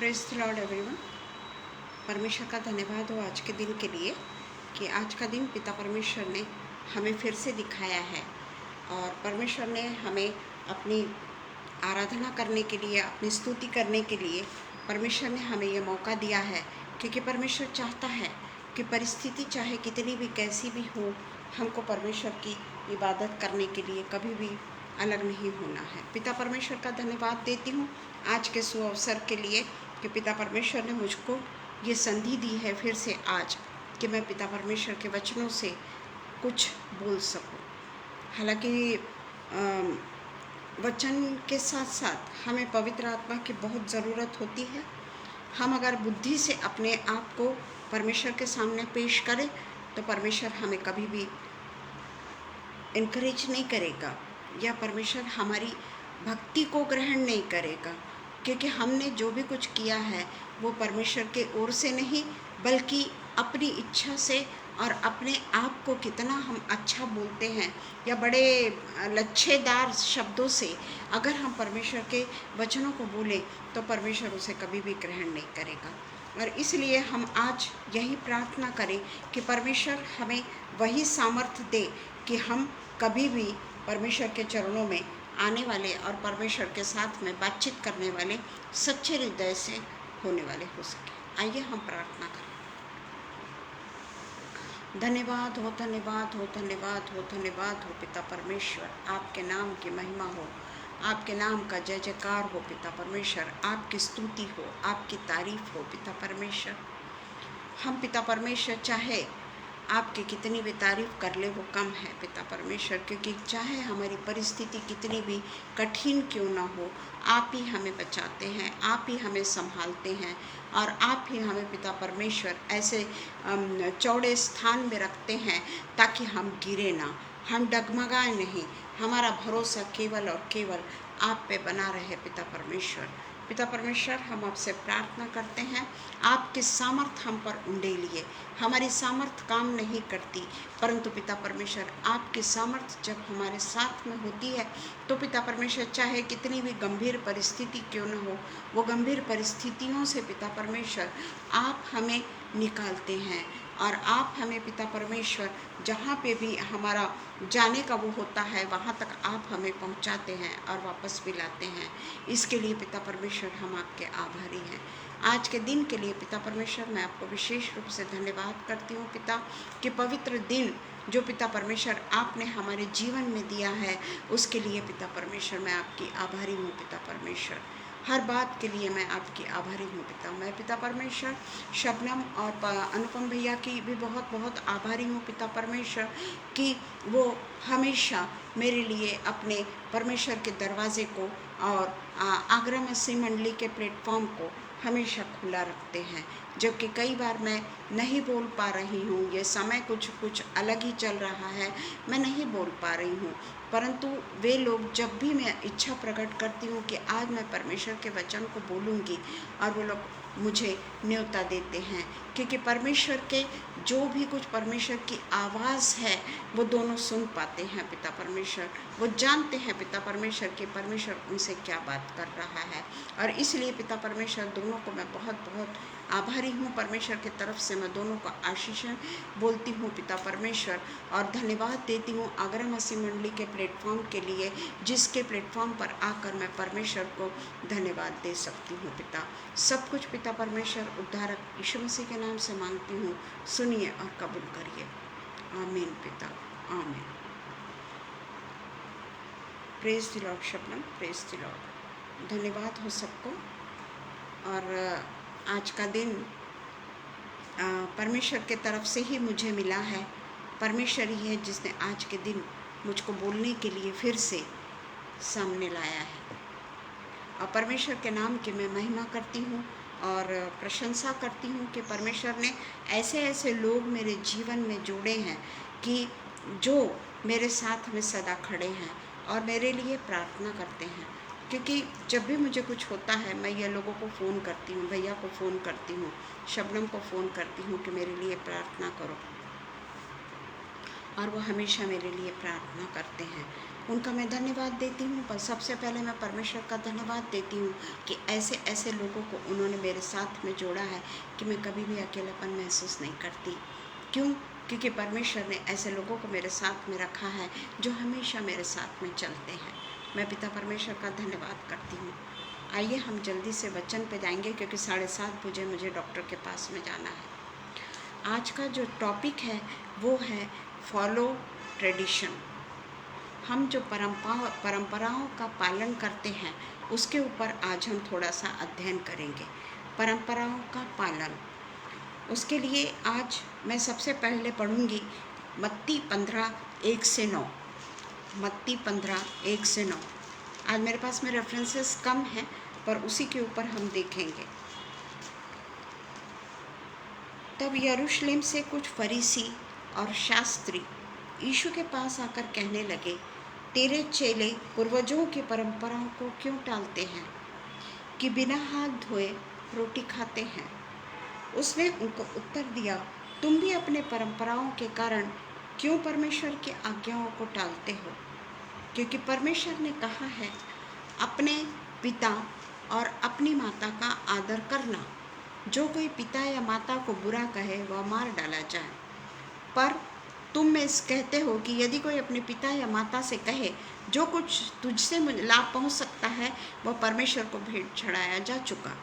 Praise the Lord everyone. परमेश्वर का धन्यवाद हो आज के दिन के लिए कि आज का दिन पिता परमेश्वर ने हमें फिर से दिखाया है और परमेश्वर ने हमें अपनी आराधना करने के लिए, अपनी स्तुति करने के लिए परमेश्वर ने हमें ये मौका दिया है, क्योंकि परमेश्वर चाहता है कि परिस्थिति चाहे कितनी भी कैसी भी हो, हमको परमेश्वर की इबादत करने के लिए कभी भी अलग नहीं होना है। पिता परमेश्वर का धन्यवाद देती हूँ आज के सुअवसर के लिए कि पिता परमेश्वर ने मुझको ये संधि दी है फिर से आज कि मैं पिता परमेश्वर के वचनों से कुछ बोल सकूं। हालांकि वचन के साथ साथ हमें पवित्र आत्मा की बहुत ज़रूरत होती है। हम अगर बुद्धि से अपने आप को परमेश्वर के सामने पेश करें तो परमेश्वर हमें कभी भी इनकरेज नहीं करेगा या परमेश्वर हमारी भक्ति को ग्रहण नहीं करेगा, क्योंकि हमने जो भी कुछ किया है वो परमेश्वर के ओर से नहीं बल्कि अपनी इच्छा से और अपने आप को कितना हम अच्छा बोलते हैं या बड़े लच्छेदार शब्दों से अगर हम परमेश्वर के वचनों को बोलें तो परमेश्वर उसे कभी भी ग्रहण नहीं करेगा। और इसलिए हम आज यही प्रार्थना करें कि परमेश्वर हमें वही सामर्थ्य दे कि हम कभी भी परमेश्वर के चरणों में आने वाले और परमेश्वर के साथ में बातचीत करने वाले सच्चे हृदय से होने वाले हो सके। आइए हम प्रार्थना करें। धन्यवाद हो, धन्यवाद हो, धन्यवाद हो, धन्यवाद हो पिता परमेश्वर। आपके नाम की महिमा हो, आपके नाम का जय जयकार हो पिता परमेश्वर। आपकी स्तुति हो, आपकी तारीफ हो पिता परमेश्वर। हम पिता परमेश्वर चाहे आपकी कितनी भी तारीफ कर ले वो कम है पिता परमेश्वर, क्योंकि चाहे हमारी परिस्थिति कितनी भी कठिन क्यों ना हो, आप ही हमें बचाते हैं, आप ही हमें संभालते हैं और आप ही हमें पिता परमेश्वर ऐसे चौड़े स्थान में रखते हैं ताकि हम गिरे ना, हम डगमगाए नहीं। हमारा भरोसा केवल और केवल आप पे बना रहे पिता परमेश्वर। पिता परमेश्वर, हम आपसे प्रार्थना करते हैं आपके सामर्थ हम पर उंडेलिए। हमारी सामर्थ काम नहीं करती, परंतु पिता परमेश्वर आपकी सामर्थ जब हमारे साथ में होती है तो पिता परमेश्वर चाहे कितनी भी गंभीर परिस्थिति क्यों न हो, वो गंभीर परिस्थितियों से पिता परमेश्वर आप हमें निकालते हैं और आप हमें पिता परमेश्वर जहाँ पे भी हमारा जाने का वो होता है वहाँ तक आप हमें पहुँचाते हैं और वापस भी लाते हैं। इसके लिए पिता परमेश्वर हम आपके आभारी हैं। आज के दिन के लिए पिता परमेश्वर मैं आपको विशेष रूप से धन्यवाद करती हूँ पिता कि पवित्र दिन जो पिता परमेश्वर आपने हमारे जीवन में दिया है उसके लिए पिता परमेश्वर मैं आपकी आभारी हूँ पिता परमेश्वर। हर बात के लिए मैं आपकी आभारी हूँ पिता। मैं पिता परमेश्वर शबनम और अनुपम भैया की भी बहुत बहुत आभारी हूँ पिता परमेश्वर कि वो हमेशा मेरे लिए अपने परमेश्वर के दरवाजे को और आगरा मसीह मंडली के प्लेटफॉर्म को हमेशा खुला रखते हैं, जो कि कई बार मैं नहीं बोल पा रही हूँ। ये समय कुछ अलग ही चल रहा है, मैं नहीं बोल पा रही हूँ, परंतु वे लोग जब भी मैं इच्छा प्रकट करती हूँ कि आज मैं परमेश्वर के वचन को बोलूँगी और वो लोग मुझे न्योता देते हैं, क्योंकि परमेश्वर के जो भी कुछ परमेश्वर की आवाज़ है वो दोनों सुन पाते हैं पिता परमेश्वर। वो जानते हैं पिता परमेश्वर कि परमेश्वर उनसे क्या बात कर रहा है और इसलिए पिता परमेश्वर दोनों को मैं बहुत बहुत आभारी हूँ। परमेश्वर की तरफ से मैं दोनों को आशीष बोलती हूँ पिता परमेश्वर और धन्यवाद देती हूँ आगरा मसीह मंडली के प्लेटफॉर्म के लिए, जिसके प्लेटफॉर्म पर आकर मैं परमेश्वर को धन्यवाद दे सकती हूँ पिता। सब कुछ पिता परमेश्वर उद्धारक यीशु मसीह के नाम से मांगती हूँ, सुनिए और कबूल करिए। आमीन पिता, आमीन। Praise the Lord Shabnam, praise the Lord. धन्यवाद हो सबको। और आज का दिन परमेश्वर के तरफ से ही मुझे मिला है। परमेश्वर ही है जिसने आज के दिन मुझको बोलने के लिए फिर से सामने लाया है और परमेश्वर के नाम की मैं महिमा करती हूँ और प्रशंसा करती हूँ कि परमेश्वर ने ऐसे ऐसे लोग मेरे जीवन में जोड़े हैं कि जो मेरे साथ में सदा खड़े हैं और मेरे लिए प्रार्थना करते हैं। क्योंकि जब भी मुझे कुछ होता है मैं ये लोगों को फ़ोन करती हूँ, भैया को फ़ोन करती हूँ, शबनम को फ़ोन करती हूँ कि मेरे लिए प्रार्थना करो और वो हमेशा मेरे लिए प्रार्थना करते हैं। उनका मैं धन्यवाद देती हूँ। पर सबसे पहले मैं परमेश्वर का धन्यवाद देती हूँ कि ऐसे ऐसे लोगों को उन्होंने मेरे साथ में जोड़ा है कि मैं कभी भी अकेलापन महसूस नहीं करती। क्यों? क्योंकि परमेश्वर ने ऐसे लोगों को मेरे साथ में रखा है जो हमेशा मेरे साथ में चलते हैं। मैं पिता परमेश्वर का धन्यवाद करती हूँ। आइए हम जल्दी से वचन पे जाएंगे, क्योंकि 7:30 बजे मुझे डॉक्टर के पास में जाना है। आज का जो टॉपिक है वो है फॉलो ट्रेडिशन। हम जो परंपराओं का पालन करते हैं उसके ऊपर आज हम थोड़ा सा अध्ययन करेंगे। परंपराओं का पालन, उसके लिए आज मैं सबसे पहले पढ़ूंगी मत्ती 15:1-9। मत्ती 15:1-9। आज मेरे पास में रेफरेंसेस कम हैं, पर उसी के ऊपर हम देखेंगे। तब यरूशलेम से कुछ फरीसी और शास्त्री यीशु के पास आकर कहने लगे, तेरे चेले पूर्वजों की परंपराओं को क्यों टालते हैं कि बिना हाथ धोए रोटी खाते हैं? उसने उनको उत्तर दिया, तुम भी अपने परंपराओं के कारण क्यों परमेश्वर की आज्ञाओं को टालते हो? क्योंकि परमेश्वर ने कहा है, अपने पिता और अपनी माता का आदर करना। जो कोई पिता या माता को बुरा कहे वह मार डाला जाए। पर तुम में कहते हो कि यदि कोई अपने पिता या माता से कहे, जो कुछ तुझसे लाभ पहुंच सकता है वह परमेश्वर को भेंट चढ़ाया जा चुका,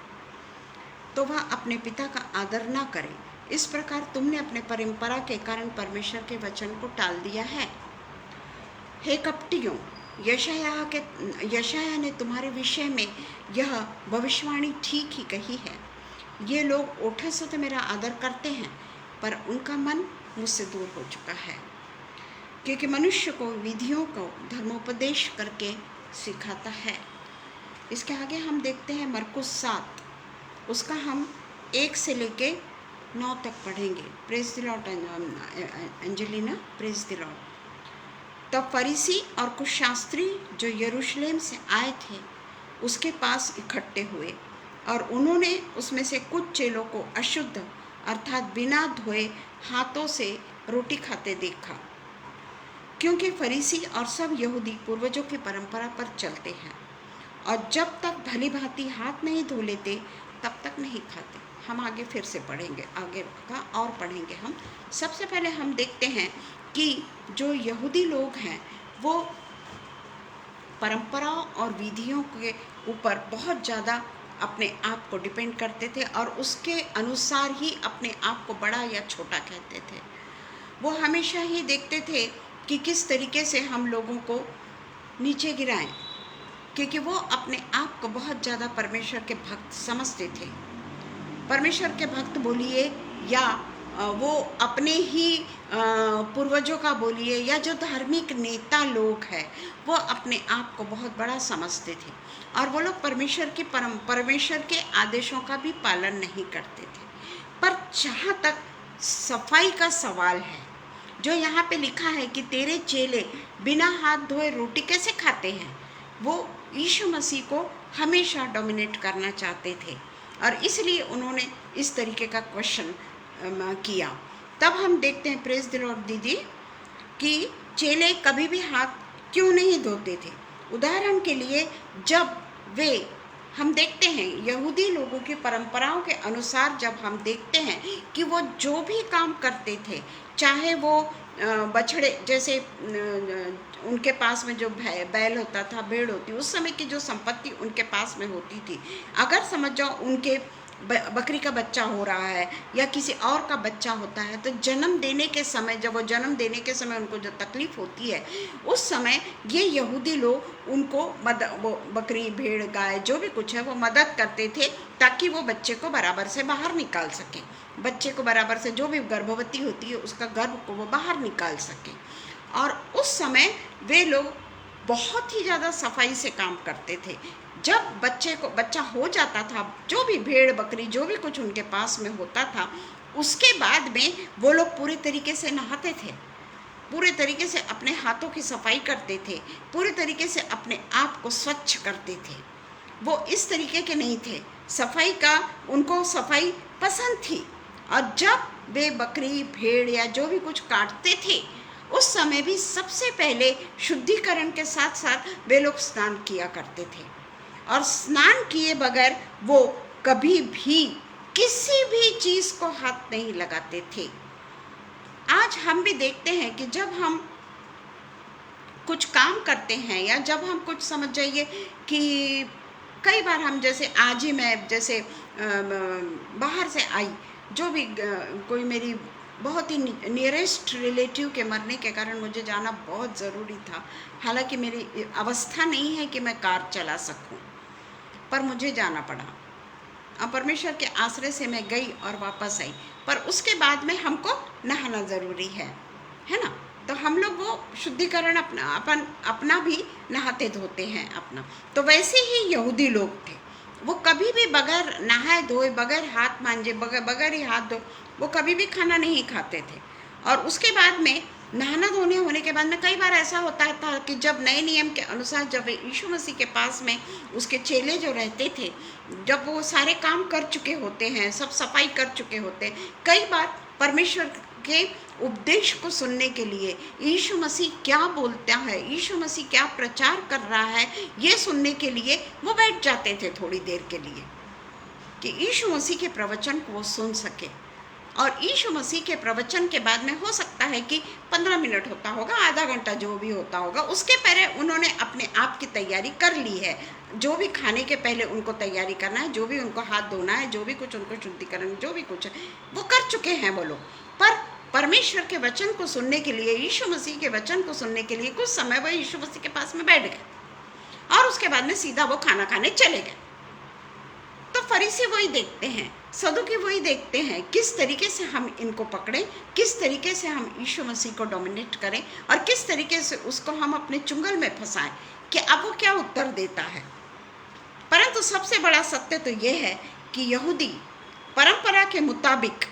तो वह अपने पिता का आदर ना करे। इस प्रकार तुमने अपने परंपरा के कारण परमेश्वर के वचन को टाल दिया है। हे कपटियों, यशायाह ने तुम्हारे विषय में यह भविष्यवाणी ठीक ही कही है। ये लोग ओठे से तो मेरा आदर करते हैं, पर उनका मन मुझसे दूर हो चुका है, क्योंकि मनुष्य को विधियों को धर्मोपदेश करके सिखाता है। इसके आगे हम देखते हैं मरकुस 7, उसका हम 1 से लेके 9 तक पढ़ेंगे। Praise the Lord Angelina, praise the Lord. तब फरीसी और कुछ शास्त्री जो यरूशलेम से आए थे उसके पास इकट्ठे हुए, और उन्होंने उसमें से कुछ चेलों को अशुद्ध अर्थात बिना धोए हाथों से रोटी खाते देखा। क्योंकि फरीसी और सब यहूदी पूर्वजों की परंपरा पर चलते हैं, और जब तक भली भांति हाथ नहीं धो लेते तब तक नहीं खाते। हम आगे फिर से पढ़ेंगे, आगे का और पढ़ेंगे। हम सबसे पहले हम देखते हैं कि जो यहूदी लोग हैं वो परंपराओं और विधियों के ऊपर बहुत ज़्यादा अपने आप को डिपेंड करते थे, और उसके अनुसार ही अपने आप को बड़ा या छोटा कहते थे। वो हमेशा ही देखते थे कि किस तरीके से हम लोगों को नीचे गिराएं, क्योंकि वो अपने आप को बहुत ज़्यादा परमेश्वर के भक्त समझते थे। परमेश्वर के भक्त बोलिए या वो अपने ही पूर्वजों का बोलिए, या जो धार्मिक नेता लोग हैं वो अपने आप को बहुत बड़ा समझते थे, और वो लोग परमेश्वर के आदेशों का भी पालन नहीं करते थे। पर जहाँ तक सफाई का सवाल है, जो यहाँ पे लिखा है कि तेरे चेले बिना हाथ धोए रोटी कैसे खाते हैं, वो यीशु मसीह को हमेशा डोमिनेट करना चाहते थे, और इसलिए उन्होंने इस तरीके का क्वेश्चन किया। तब हम देखते हैं, प्रेज द लॉर्ड दीदी, कि चेले कभी भी हाथ क्यों नहीं धोते थे। उदाहरण के लिए जब वे, हम देखते हैं यहूदी लोगों की परंपराओं के अनुसार, जब हम देखते हैं कि वो जो भी काम करते थे, चाहे वो बछड़े जैसे उनके पास में जो बैल होता था, भेड़ होती, उस समय की जो संपत्ति उनके पास में होती थी, अगर समझ जाओ उनके बकरी का बच्चा हो रहा है या किसी और का बच्चा होता है, तो जन्म देने के समय, जब वो जन्म देने के समय उनको जो तकलीफ होती है, उस समय ये यहूदी लोग उनको वो बकरी, भेड़, गाय जो भी कुछ है वो मदद करते थे, ताकि वो बच्चे को बराबर से बाहर निकाल सके। बच्चे को बराबर से, जो भी गर्भवती होती है उसका गर्भ को वो बाहर निकाल सके। और उस समय वे लोग बहुत ही ज़्यादा सफाई से काम करते थे। जब बच्चा हो जाता था, जो भी भेड़ बकरी जो भी कुछ उनके पास में होता था, उसके बाद में वो लोग पूरे तरीके से नहाते थे, पूरे तरीके से अपने हाथों की सफाई करते थे, पूरे तरीके से अपने आप को स्वच्छ करते थे। वो इस तरीके के नहीं थे, सफाई का उनको सफाई पसंद थी। और जब वे बकरी भेड़ या जो भी कुछ काटते थे, उस समय भी सबसे पहले शुद्धिकरण के साथ साथ वे लोग स्नान किया करते थे, और स्नान किए बगैर वो कभी भी किसी भी चीज को हाथ नहीं लगाते थे। आज हम भी देखते हैं कि जब हम कुछ काम करते हैं या जब हम कुछ समझ जाइए कि कई बार हम, जैसे आज ही मैं जैसे बाहर से आई, जो भी कोई मेरी बहुत ही नियरेस्ट रिलेटिव के मरने के कारण मुझे जाना बहुत ज़रूरी था। हालांकि मेरी अवस्था नहीं है कि मैं कार चला सकूं, पर मुझे जाना पड़ा। परमेश्वर के आश्रय से मैं गई और वापस आई, पर उसके बाद में हमको नहाना ज़रूरी है ना। तो हम लोग वो शुद्धिकरण अपना भी नहाते धोते हैं अपना। तो वैसे ही यहूदी लोग थे, वो कभी भी बगैर नहाए धोए, बगैर हाथ मांजे, बगैर ही हाथ धो, वो कभी भी खाना नहीं खाते थे। और उसके बाद में नहाना धोने होने के बाद में कई बार ऐसा होता था कि जब नए नियम के अनुसार जब यीशु मसीह के पास में उसके चेले जो रहते थे, जब वो सारे काम कर चुके होते हैं, सब सफाई कर चुके होते हैं, कई बार परमेश्वर के उपदेश को सुनने के लिए, यीशु मसीह क्या बोलता है, यीशु मसीह क्या प्रचार कर रहा है, ये सुनने के लिए वो बैठ जाते थे थोड़ी देर के लिए, कि यीशु मसीह के प्रवचन को वो सुन सके। और यीशु मसीह के प्रवचन के बाद में हो सकता है कि 15 मिनट होता होगा, आधा घंटा जो भी होता होगा, उसके पहले उन्होंने अपने आप की तैयारी कर ली है। जो भी खाने के पहले उनको तैयारी करना है, जो भी उनको हाथ धोना है, जो भी कुछ उनको शुद्धिकरण, जो भी कुछ है वो कर चुके हैं वो लोग। पर परमेश्वर के वचन को सुनने के लिए, यीशु मसीह के वचन को सुनने के लिए कुछ समय वो यीशु मसीह के पास में बैठ गए, और उसके बाद में सीधा वो खाना खाने चले गए। तो फरीसी वही देखते हैं, सदुकी वही देखते हैं, किस तरीके से हम इनको पकड़ें, किस तरीके से हम यीशु मसीह को डोमिनेट करें, और किस तरीके से उसको हम अपने चुंगल में फंसाएं कि अब वो क्या उत्तर देता है। परंतु सबसे बड़ा सत्य तो ये है कि यहूदी परंपरा के मुताबिक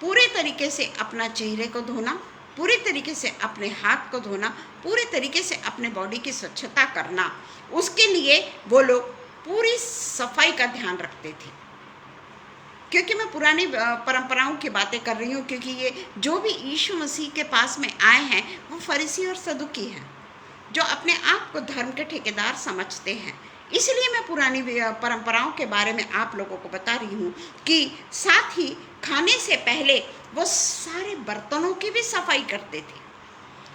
पूरे तरीके से अपना चेहरे को धोना, पूरे तरीके से अपने हाथ को धोना, पूरे तरीके से अपने बॉडी की स्वच्छता करना, उसके लिए वो लोग पूरी सफाई का ध्यान रखते थे। क्योंकि मैं पुरानी परंपराओं की बातें कर रही हूँ, क्योंकि ये जो भी यीशु मसीह के पास में आए हैं वो फरीसी और सदुकी हैं, जो अपने आप को धर्म के ठेकेदार समझते हैं। इसलिए मैं पुरानी परंपराओं के बारे में आप लोगों को बता रही हूँ कि साथ ही खाने से पहले वो सारे बर्तनों की भी सफाई करते थे।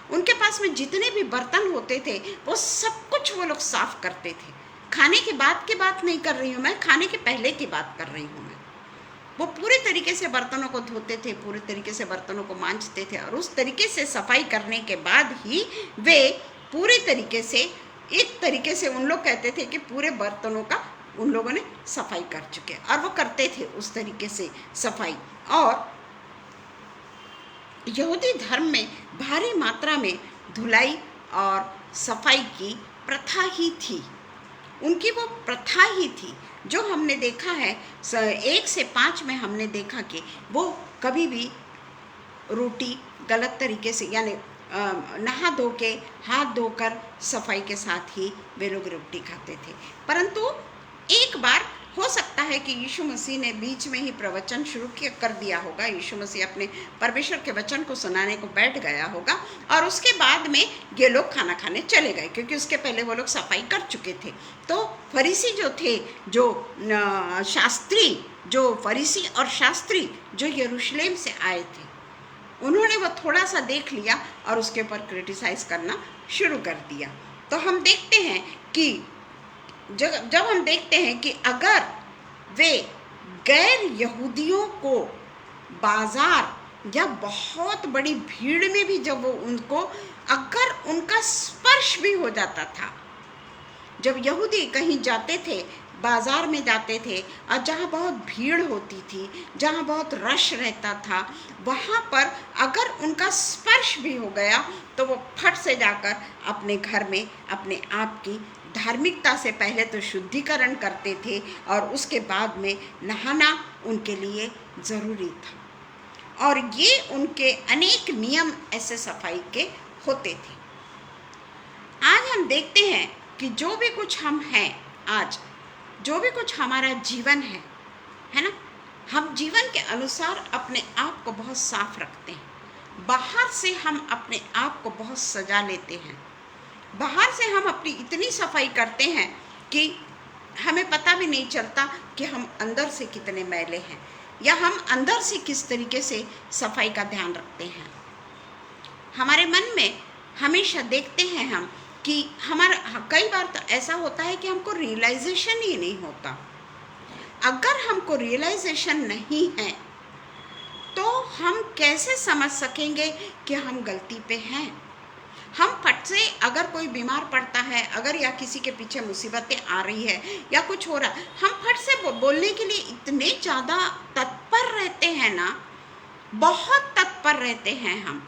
उनके पास में जितने भी बर्तन होते थे वो सब कुछ वो लोग साफ करते थे। खाने के बाद की बात नहीं कर रही हूँ मैं, खाने के पहले की बात कर रही हूँ मैं। वो पूरे तरीके से बर्तनों को धोते थे, पूरे तरीके से बर्तनों को मांजते थे, और उस तरीके से सफाई करने के बाद ही वे पूरे तरीके से, एक तरीके से उन लोग कहते थे कि पूरे बर्तनों का उन लोगों ने सफाई कर चुके, और वो करते थे उस तरीके से सफाई। और यहूदी धर्म में भारी मात्रा में धुलाई और सफाई की प्रथा ही थी, उनकी वो प्रथा ही थी। जो हमने देखा है 1 से 5 में हमने देखा कि वो कभी भी रोटी गलत तरीके से, यानी नहा धो के हाथ धोकर सफाई के साथ ही वे लोग रोटी खाते थे। परंतु एक बार हो सकता है कि यीशु मसीह ने बीच में ही प्रवचन शुरू कर दिया होगा, यीशु मसीह अपने परमेश्वर के वचन को सुनाने को बैठ गया होगा, और उसके बाद में ये लोग खाना खाने चले गए, क्योंकि उसके पहले वो लोग सफाई कर चुके थे। तो फरीसी जो थे, जो शास्त्री, जो फरीसी और शास्त्री जो यरूशलेम से आए थे, उन्होंने वो थोड़ा सा देख लिया और उसके ऊपर क्रिटिसाइज करना शुरू कर दिया। तो हम देखते हैं कि जब हम देखते हैं कि अगर वे गैर यहूदियों को बाजार या बहुत बड़ी भीड़ में भी जब वो उनको, अगर उनका स्पर्श भी हो जाता था, जब यहूदी कहीं जाते थे, बाजार में जाते थे, और जहाँ बहुत भीड़ होती थी, जहाँ बहुत रश रहता था, वहाँ पर अगर उनका स्पर्श भी हो गया तो वो फट से जाकर अपने घर में अपने आप की धार्मिकता से पहले तो शुद्धिकरण करते थे, और उसके बाद में नहाना उनके लिए ज़रूरी था। और ये उनके अनेक नियम ऐसे सफाई के होते थे। आज हम देखते हैं कि जो भी कुछ हम हैं, आज जो भी कुछ हमारा जीवन है ना, हम जीवन के अनुसार अपने आप को बहुत साफ रखते हैं, बाहर से हम अपने आप को बहुत सजा लेते हैं, बाहर से हम अपनी इतनी सफाई करते हैं कि हमें पता भी नहीं चलता कि हम अंदर से कितने मैले हैं, या हम अंदर से किस तरीके से सफाई का ध्यान रखते हैं। हमारे मन में हमेशा देखते हैं हम कि हमारा कई बार तो ऐसा होता है कि हमको रियलाइजेशन ही नहीं होता। अगर हमको रियलाइजेशन नहीं है तो हम कैसे समझ सकेंगे कि हम गलती पे हैं। हम फट से अगर कोई बीमार पड़ता है, अगर या किसी के पीछे मुसीबतें आ रही है या कुछ हो रहा है, हम फट से बोलने के लिए इतने ज़्यादा तत्पर रहते हैं ना, बहुत तत्पर रहते हैं हम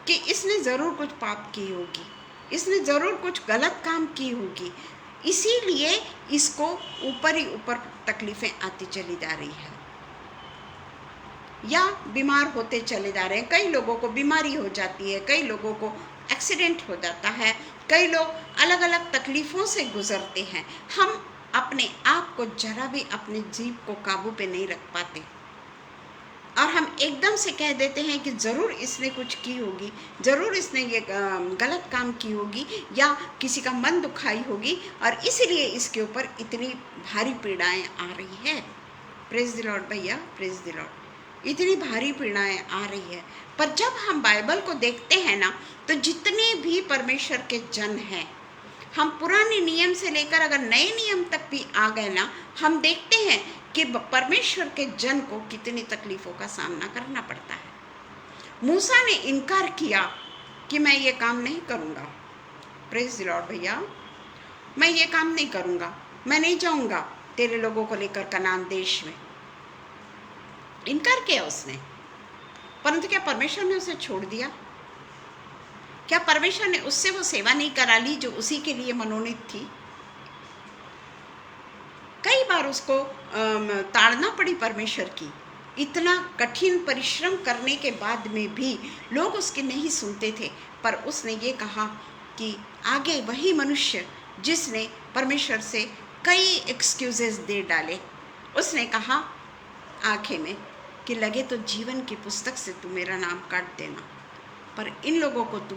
कि इसने ज़रूर कुछ पाप की होगी, इसने ज़रूर कुछ गलत काम की होगी, इसीलिए इसको ऊपर ही ऊपर तकलीफ़ें आती चली जा रही है, या बीमार होते चले जा रहे हैं। कई लोगों को बीमारी हो जाती है, कई लोगों को एक्सीडेंट हो जाता है, कई लोग अलग अलग तकलीफ़ों से गुजरते हैं। हम अपने आप को जरा भी अपने जीभ को काबू पे नहीं रख पाते और हम एकदम से कह देते हैं कि ज़रूर इसने कुछ की होगी, ज़रूर इसने ये गलत काम की होगी या किसी का मन दुखाई होगी और इसीलिए इसके ऊपर इतनी भारी पीड़ाएं आ रही है। प्रेज़ द लॉर्ड भैया, प्रेज़ द लॉर्ड। इतनी भारी पीड़ाएं आ रही है, पर जब हम बाइबल को देखते हैं ना, तो जितने भी परमेश्वर के जन हैं, हम पुराने नियम से लेकर अगर नए नियम तक भी आ गए ना, हम देखते हैं कि परमेश्वर के जन को कितनी तकलीफ़ों का सामना करना पड़ता है। मूसा ने इनकार किया कि मैं ये काम नहीं करूँगा। प्रेज़ द लॉर्ड भैया, मैं ये काम नहीं करूँगा, मैं नहीं जाऊँगा तेरे लोगों को लेकर कनान देश में। इनकार किया उसने, परंतु क्या परमेश्वर ने उसे छोड़ दिया? क्या परमेश्वर ने उससे वो सेवा नहीं करा ली जो उसी के लिए मनोनीत थी? कई बार उसको ताड़ना पड़ी परमेश्वर की। इतना कठिन परिश्रम करने के बाद में भी लोग उसकी नहीं सुनते थे, पर उसने ये कहा कि आगे वही मनुष्य जिसने परमेश्वर से कई एक्सक्यूजेस दे डाले, उसने कहा आखिर में कि लगे तो जीवन की पुस्तक से तू मेरा नाम काट देना, पर इन लोगों को तू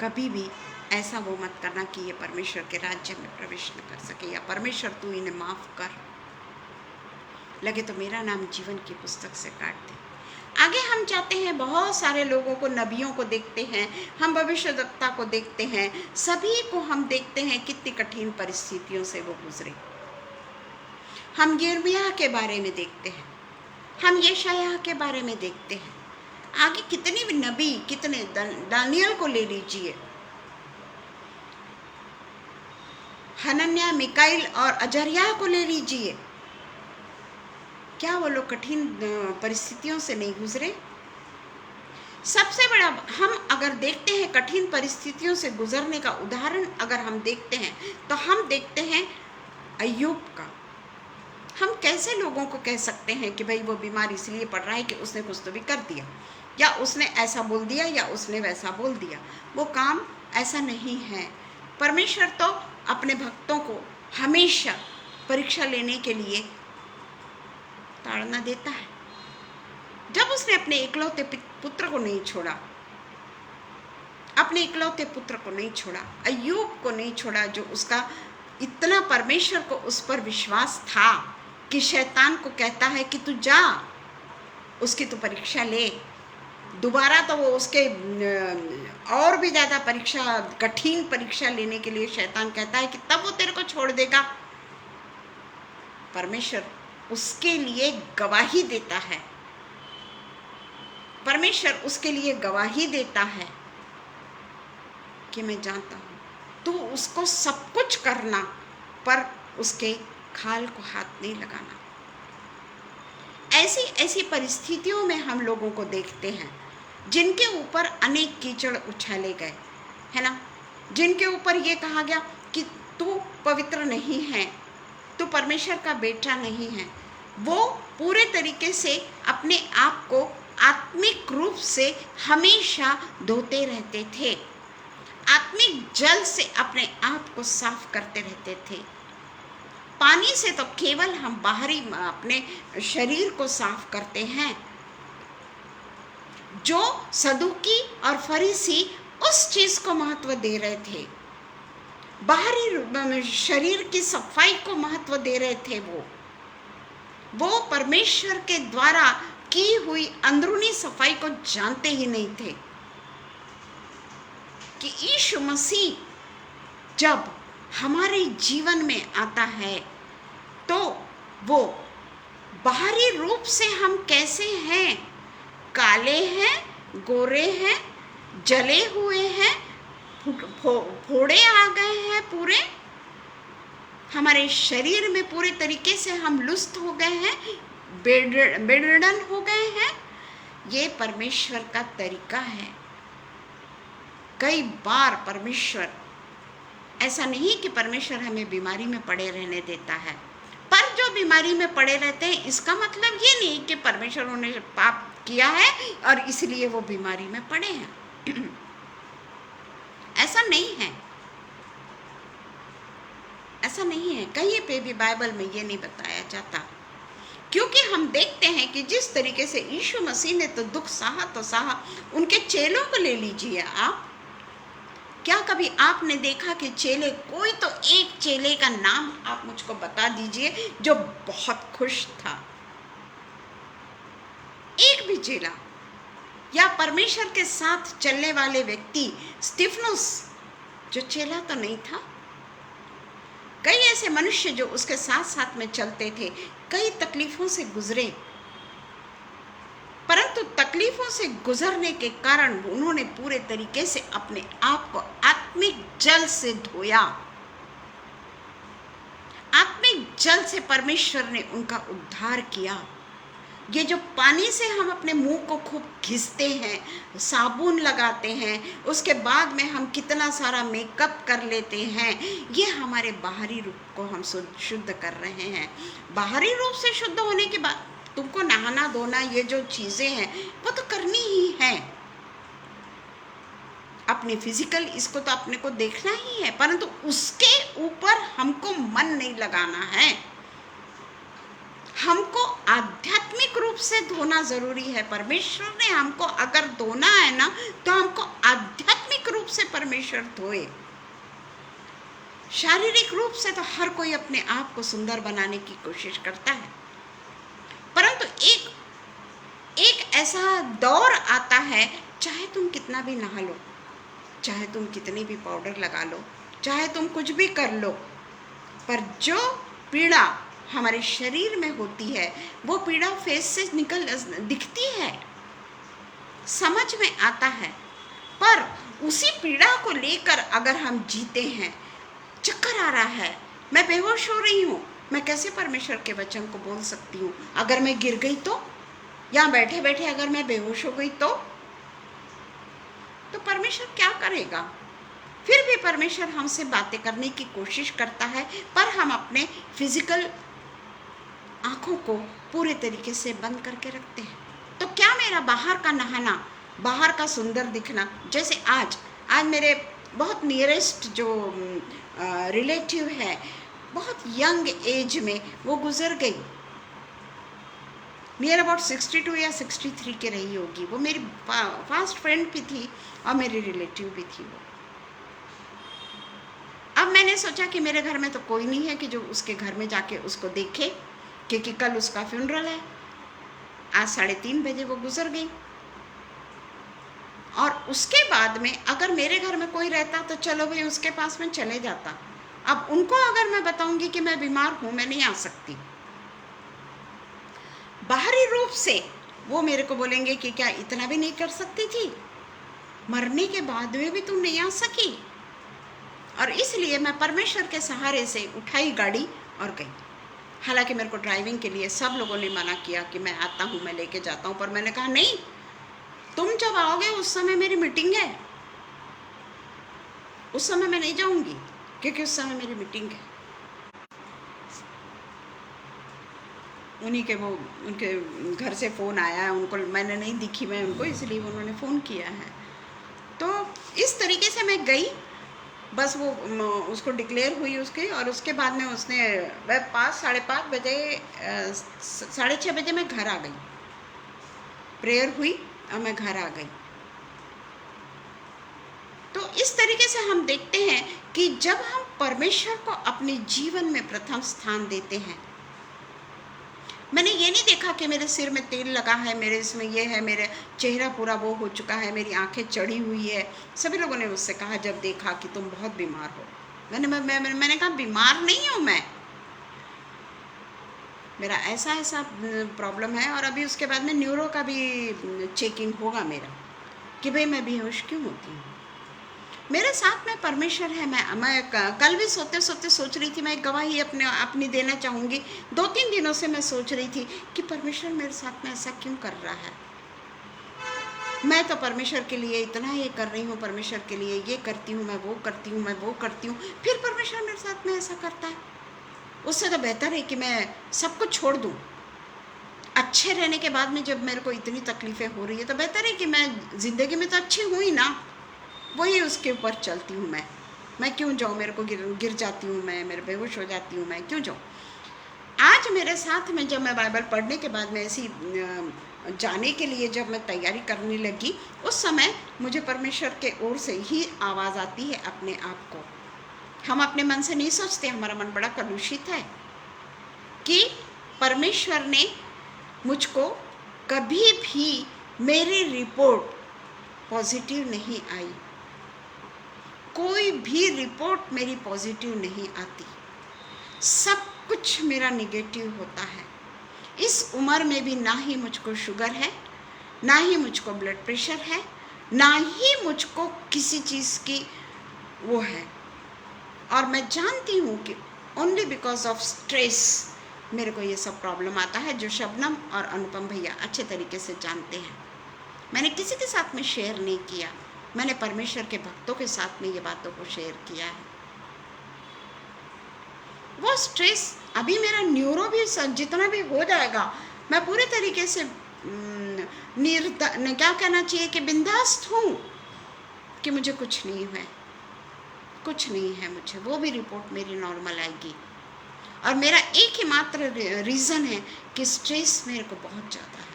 कभी भी ऐसा वो मत करना कि ये परमेश्वर के राज्य में प्रवेश न कर सके, या परमेश्वर तू इन्हें माफ़ कर, लगे तो मेरा नाम जीवन की पुस्तक से काट दे। आगे हम जाते हैं, बहुत सारे लोगों को, नबियों को देखते हैं, हम भविष्यवक्ता को देखते हैं, सभी को हम देखते हैं कितनी कठिन परिस्थितियों से वो गुजरे। हम यिर्मयाह के बारे में देखते हैं, हम यशायाह के बारे में देखते हैं, आगे कितने भी नबी, कितने, दानियल को ले लीजिए, हनन्याह, मिकाइल और अजर्याह को ले लीजिए, क्या वो लोग कठिन परिस्थितियों से नहीं गुजरे? सबसे बड़ा हम अगर देखते हैं कठिन परिस्थितियों से गुजरने का उदाहरण अगर हम देखते हैं तो हम देखते हैं अय्यूब का। हम कैसे लोगों को कह सकते हैं कि भाई वो बीमार इसलिए पड़ रहा है कि उसने कुछ तो भी कर दिया, या उसने ऐसा बोल दिया, या उसने वैसा बोल दिया। वो काम ऐसा नहीं है। परमेश्वर तो अपने भक्तों को हमेशा परीक्षा लेने के लिए ताड़ना देता है। जब उसने अपने इकलौते पुत्र को नहीं छोड़ा, अपने इकलौते पुत्र को नहीं छोड़ा, अय्यूब को नहीं छोड़ा, जो उसका इतना परमेश्वर को उस पर विश्वास था कि शैतान को कहता है कि तू जा, उसकी तो परीक्षा ले। दोबारा तो वो उसके और भी ज़्यादा परीक्षा, कठिन परीक्षा लेने के लिए शैतान कहता है कि तब वो तेरे को छोड़ देगा। परमेश्वर उसके लिए गवाही देता है, परमेश्वर उसके लिए गवाही देता है कि मैं जानता हूँ तू उसको सब कुछ करना, पर उसके खाल को हाथ नहीं लगाना। ऐसी ऐसी परिस्थितियों में हम लोगों को देखते हैं जिनके ऊपर अनेक कीचड़ उछाले गए, है ना, जिनके ऊपर ये कहा गया कि तू पवित्र नहीं है, तू परमेश्वर का बेटा नहीं है। वो पूरे तरीके से अपने आप को आत्मिक रूप से हमेशा धोते रहते थे, आत्मिक जल से अपने आप को साफ करते रहते थे। पानी से तो केवल हम बाहरी अपने शरीर को साफ करते हैं, जो सदूकी और फरीसी उस चीज को महत्व दे रहे थे, बाहरी शरीर की सफाई को महत्व दे रहे थे। वो परमेश्वर के द्वारा की हुई अंदरूनी सफाई को जानते ही नहीं थे कि यीशु मसीह जब हमारे जीवन में आता है तो वो बाहरी रूप से हम कैसे हैं, काले हैं, गोरे हैं, जले हुए हैं, फोड़े आ गए हैं, पूरे हमारे शरीर में पूरे तरीके से हम लुस्त हो गए हैं, बेडन हो गए हैं। ये परमेश्वर का तरीका है। कई बार परमेश्वर, ऐसा नहीं कि परमेश्वर हमें बीमारी में पड़े रहने देता है, पर जो बीमारी में पड़े रहते हैं इसका मतलब ये नहीं कि परमेश्वर उन्हें पाप किया है और इसलिए वो बीमारी में पड़े हैं। ऐसा नहीं है, ऐसा नहीं है। कहीं पे भी बाइबल में ये नहीं बताया जाता, क्योंकि हम देखते हैं कि जिस तरीके से यीशु मसीह ने तो दुख सहा तो सहा, उनके चेलों को ले लीजिए आप। क्या कभी आपने देखा कि चेले, कोई तो एक चेले का नाम आप मुझको बता दीजिए जो बहुत खुश था? एक भी चेला, या परमेश्वर के साथ चलने वाले व्यक्ति स्तिफनुस जो चेला तो नहीं था। कई ऐसे मनुष्य जो उसके साथ साथ में चलते थे, कई तकलीफों से गुजरे, परंतु तकलीफों से गुजरने के कारण उन्होंने पूरे तरीके से अपने आप को आत्मिक जल से धोया। आत्मिक जल से परमेश्वर ने उनका उद्धार किया। ये जो पानी से हम अपने मुंह को खूब घिसते हैं, साबुन लगाते हैं, उसके बाद में हम कितना सारा मेकअप कर लेते हैं, ये हमारे बाहरी रूप को हम शुद्ध कर रहे हैं। बाहरी रूप से शुद्ध होने के बाद तुमको नहाना धोना, ये जो चीज़ें हैं वो तो करनी ही है। अपनी फिजिकल इसको तो अपने को देखना ही है, परंतु उसके ऊपर हमको मन नहीं लगाना है। हमको आध्यात्मिक रूप से धोना जरूरी है। परमेश्वर ने हमको अगर धोना है ना, तो हमको आध्यात्मिक रूप से परमेश्वर धोए। शारीरिक रूप से तो हर कोई अपने आप को सुंदर बनाने की कोशिश करता है, परंतु एक ऐसा दौर आता है, चाहे तुम कितना भी नहा लो, चाहे तुम कितनी भी पाउडर लगा लो, चाहे तुम कुछ भी कर लो, पर जो पीड़ा हमारे शरीर में होती है वो पीड़ा फेस से दिखती है, समझ में आता है। पर उसी पीड़ा को लेकर अगर हम जीते हैं, चक्कर आ रहा है, मैं बेहोश हो रही हूँ, मैं कैसे परमेश्वर के वचन को बोल सकती हूँ? अगर मैं गिर गई तो, या बैठे बैठे अगर मैं बेहोश हो गई तो परमेश्वर क्या करेगा? फिर भी परमेश्वर हमसे बातें करने की कोशिश करता है, पर हम अपने फिजिकल आँखों को पूरे तरीके से बंद करके रखते हैं। तो क्या मेरा बाहर का नहाना, बाहर का सुंदर दिखना, जैसे आज मेरे बहुत नियरेस्ट जो रिलेटिव है, बहुत यंग एज में वो गुजर गई, नियर अबाउट 62 या 63 के रही होगी। वो मेरी फास्ट फ्रेंड भी थी और मेरी रिलेटिव भी थी वो। अब मैंने सोचा कि मेरे घर में तो कोई नहीं है कि जो उसके घर में जाके उसको देखे, क्योंकि कल उसका फ्यूनरल है। आज 3:30 बजे वो गुजर गई, और उसके बाद में अगर मेरे घर में कोई रहता तो चलो भाई उसके पास में चले जाता। अब उनको अगर मैं बताऊंगी कि मैं बीमार हूँ, मैं नहीं आ सकती, बाहरी रूप से वो मेरे को बोलेंगे कि क्या इतना भी नहीं कर सकती थी, मरने के बाद में भी तुम नहीं आ सकी। और इसलिए मैं परमेश्वर के सहारे से उठाई गाड़ी और गई। हालांकि मेरे को ड्राइविंग के लिए सब लोगों ने मना किया कि मैं आता हूँ, मैं लेके जाता हूँ, पर मैंने कहा नहीं, तुम जब आओगे उस समय मेरी मीटिंग है, उस समय मैं नहीं जाऊंगी, क्योंकि उस समय मेरी मीटिंग है। उन्हीं के वो उनके घर से फ़ोन आया है, उनको मैंने नहीं दिखी मैं उनको, इसलिए उन्होंने फ़ोन किया है। तो इस तरीके से मैं गई, बस वो उसको डिक्लेयर हुई उसकी, और उसके बाद में उसने 5:30 बजे 6:30 बजे मैं घर आ गई। प्रेयर हुई, और मैं घर आ गई। तो इस तरीके से हम देखते हैं कि जब हम परमेश्वर को अपने जीवन में प्रथम स्थान देते हैं, मैंने ये नहीं देखा कि मेरे सिर में तेल लगा है, मेरे इसमें ये है, मेरे चेहरा पूरा वो हो चुका है, मेरी आंखें चढ़ी हुई है। सभी लोगों ने मुझसे कहा जब देखा कि तुम बहुत बीमार हो। मैंने कहा बीमार नहीं हूँ मैं, मेरा ऐसा प्रॉब्लम है। और अभी उसके बाद में न्यूरो का भी चेकिंग होगा मेरा कि भाई मैं बेहोश क्यों होती हूँ। मेरे साथ में परमेश्वर है। मैं कल भी सोते सोते सोच रही थी, मैं एक गवाही अपनी देना चाहूँगी। 2-3 दिनों से मैं सोच रही थी कि परमेश्वर मेरे साथ में ऐसा क्यों कर रहा है। मैं तो परमेश्वर के लिए इतना ये कर रही हूँ, परमेश्वर के लिए ये करती हूँ, मैं वो करती हूँ, मैं वो करती हूँ, फिर परमेश्वर मेरे साथ में ऐसा करता है। उससे तो बेहतर है कि मैं सब कुछ छोड़ दूँ। अच्छे रहने के बाद में जब मेरे को इतनी तकलीफ़ें हो रही है तो बेहतर है कि मैं ज़िंदगी में तो अच्छी हूँ ही ना, वही उसके ऊपर चलती हूँ। मैं क्यों जाऊँ, मेरे को गिर जाती हूँ, मैं मेरे बेहोश हो जाती हूँ, मैं क्यों जाऊँ। आज मेरे साथ में जब मैं बाइबल पढ़ने के बाद में ऐसी जाने के लिए जब मैं तैयारी करने लगी, उस समय मुझे परमेश्वर के ओर से ही आवाज़ आती है अपने आप को। हम अपने मन से नहीं सोचते, हमारा मन बड़ा कलुषित है कि परमेश्वर ने मुझको कभी भी मेरी रिपोर्ट पॉजिटिव नहीं आई, कोई भी रिपोर्ट मेरी पॉजिटिव नहीं आती, सब कुछ मेरा निगेटिव होता है। इस उम्र में भी ना ही मुझको शुगर है, ना ही मुझको ब्लड प्रेशर है, ना ही मुझको किसी चीज़ की वो है। और मैं जानती हूँ कि ओनली बिकॉज ऑफ स्ट्रेस मेरे को ये सब प्रॉब्लम आता है, जो शबनम और अनुपम भैया अच्छे तरीके से जानते हैं। मैंने किसी के साथ में शेयर नहीं किया, मैंने परमेश्वर के भक्तों के साथ में ये बातों को शेयर किया है। वो स्ट्रेस अभी मेरा न्यूरो भी जितना भी हो जाएगा, मैं पूरे तरीके से क्या कहना चाहिए कि बिंदास्त हूँ कि मुझे कुछ नहीं है, कुछ नहीं है मुझे, वो भी रिपोर्ट मेरी नॉर्मल आएगी। और मेरा एक ही मात्र रीज़न है कि स्ट्रेस मेरे को बहुत ज़्यादा है।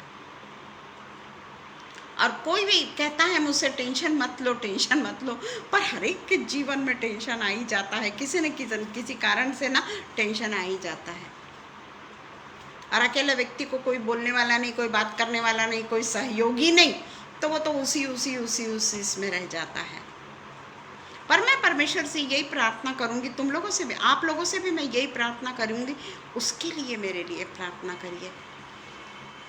और कोई भी कहता है मुझसे टेंशन मत लो, टेंशन मत लो, पर हर एक के जीवन में टेंशन आ ही जाता है, किसी न किसी कारण से ना टेंशन आ ही जाता है। और अकेले व्यक्ति को कोई बोलने वाला नहीं, कोई बात करने वाला नहीं, कोई सहयोगी नहीं, तो वो तो उसी इसमें रह जाता है। पर मैं परमेश्वर से यही प्रार्थना करूंगी, तुम लोगों से भी, आप लोगों से भी मैं यही प्रार्थना करूंगी, उसके लिए मेरे लिए प्रार्थना करिए,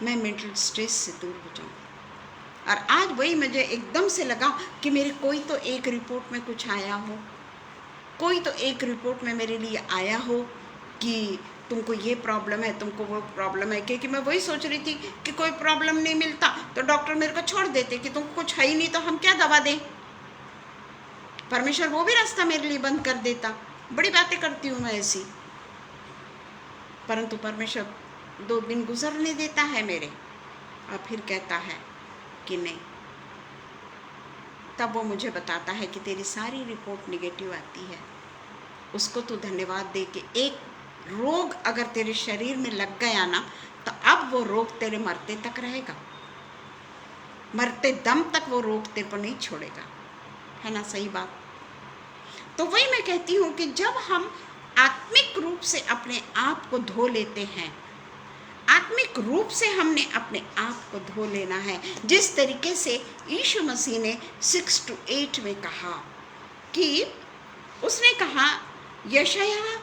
मैं मेंटल स्ट्रेस से दूर हो जाऊँ। और आज वही मुझे एकदम से लगा कि मेरे कोई तो एक रिपोर्ट में कुछ आया हो, कोई तो एक रिपोर्ट में मेरे लिए आया हो कि तुमको ये प्रॉब्लम है, तुमको वो प्रॉब्लम है। क्योंकि मैं वही सोच रही थी कि कोई प्रॉब्लम नहीं मिलता तो डॉक्टर मेरे को छोड़ देते कि तुमको कुछ है ही नहीं तो हम क्या दवा दें। परमेश्वर वो भी रास्ता मेरे लिए बंद कर देता। बड़ी बातें करती हूँ मैं ऐसी, परंतु परमेश्वर 2 दिन गुजरने देता है मेरे, और फिर कहता है कि नहीं। तब वो मुझे बताता है कि तेरी सारी रिपोर्ट निगेटिव आती है, उसको तो धन्यवाद दे कि एक रोग अगर तेरे शरीर में लग गया ना, तो अब वो रोग तेरे मरते तक रहेगा, मरते दम तक वो रोग तेरे को नहीं छोड़ेगा, है ना सही बात। तो वही मैं कहती हूँ कि जब हम आत्मिक रूप से अपने आप को धो लेते हैं, आत्मिक रूप से हमने अपने आप को धो लेना है, जिस तरीके से यीशु मसीह ने 6-8 में कहा कि उसने कहा, यशायाह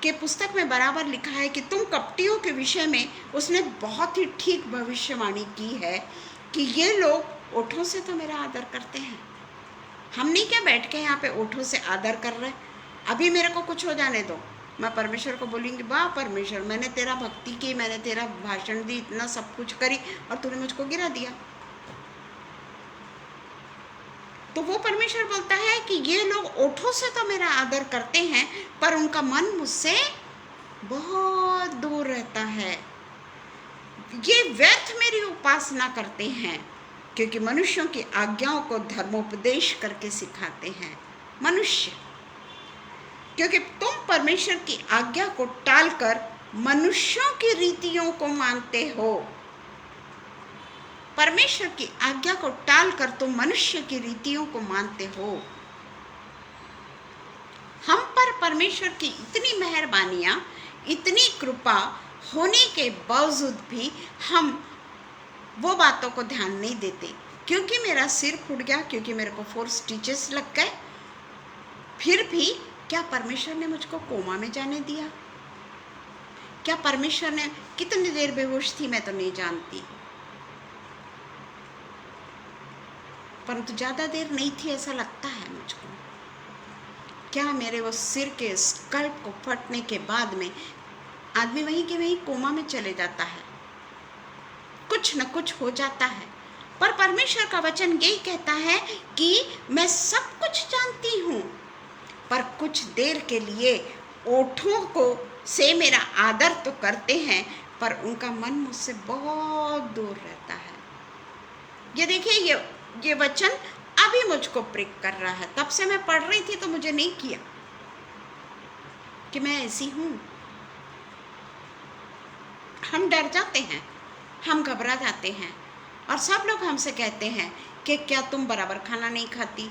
के पुस्तक में बराबर लिखा है कि तुम कपटियों के विषय में उसने बहुत ही ठीक भविष्यवाणी की है कि ये लोग ओठों से तो मेरा आदर करते हैं, हम नहीं क्या बैठ के यहाँ पे ओठों से आदर कर रहे, अभी मेरे को कुछ हो जाने दो, मैं परमेश्वर को बोलूँगी, वाह परमेश्वर, मैंने तेरा भक्ति की, मैंने तेरा भाषण दी, इतना सब कुछ करी और तूने मुझको गिरा दिया। तो वो परमेश्वर बोलता है कि ये लोग ओठों से तो मेरा आदर करते हैं, पर उनका मन मुझसे बहुत दूर रहता है, ये व्यर्थ मेरी उपासना करते हैं, क्योंकि मनुष्यों की आज्ञाओं को धर्मोपदेश करके सिखाते हैं। मनुष्य, क्योंकि तुम परमेश्वर की आज्ञा को टालकर मनुष्यों की रीतियों को मानते हो। परमेश्वर की आज्ञा को टालकर तुम मनुष्य की रीतियों को मानते हो। हम पर परमेश्वर की इतनी मेहरबानियां, इतनी कृपा होने के बावजूद भी हम वो बातों को ध्यान नहीं देते। क्योंकि मेरा सिर फूट गया, क्योंकि मेरे को 4 स्टिचेस लग गए, फिर भी क्या परमेश्वर ने मुझको कोमा में जाने दिया? क्या परमेश्वर ने, कितनी देर बेहोश थी मैं तो नहीं जानती, परंतु ज्यादा देर नहीं थी ऐसा लगता है मुझको। क्या मेरे वो सिर के स्कल्प को फटने के बाद में आदमी वहीं के वहीं कोमा में चले जाता है, कुछ न कुछ हो जाता है। पर परमेश्वर का वचन यही कहता है कि मैं सब कुछ जानती हूँ, पर कुछ देर के लिए ओठों को से मेरा आदर तो करते हैं, पर उनका मन मुझसे बहुत दूर रहता है। ये देखिए, ये वचन अभी मुझको प्रिक कर रहा है। तब से मैं पढ़ रही थी तो मुझे नहीं किया कि मैं ऐसी हूं। हम डर जाते हैं, हम घबरा जाते हैं, और सब लोग हमसे कहते हैं कि क्या तुम बराबर खाना नहीं खाती,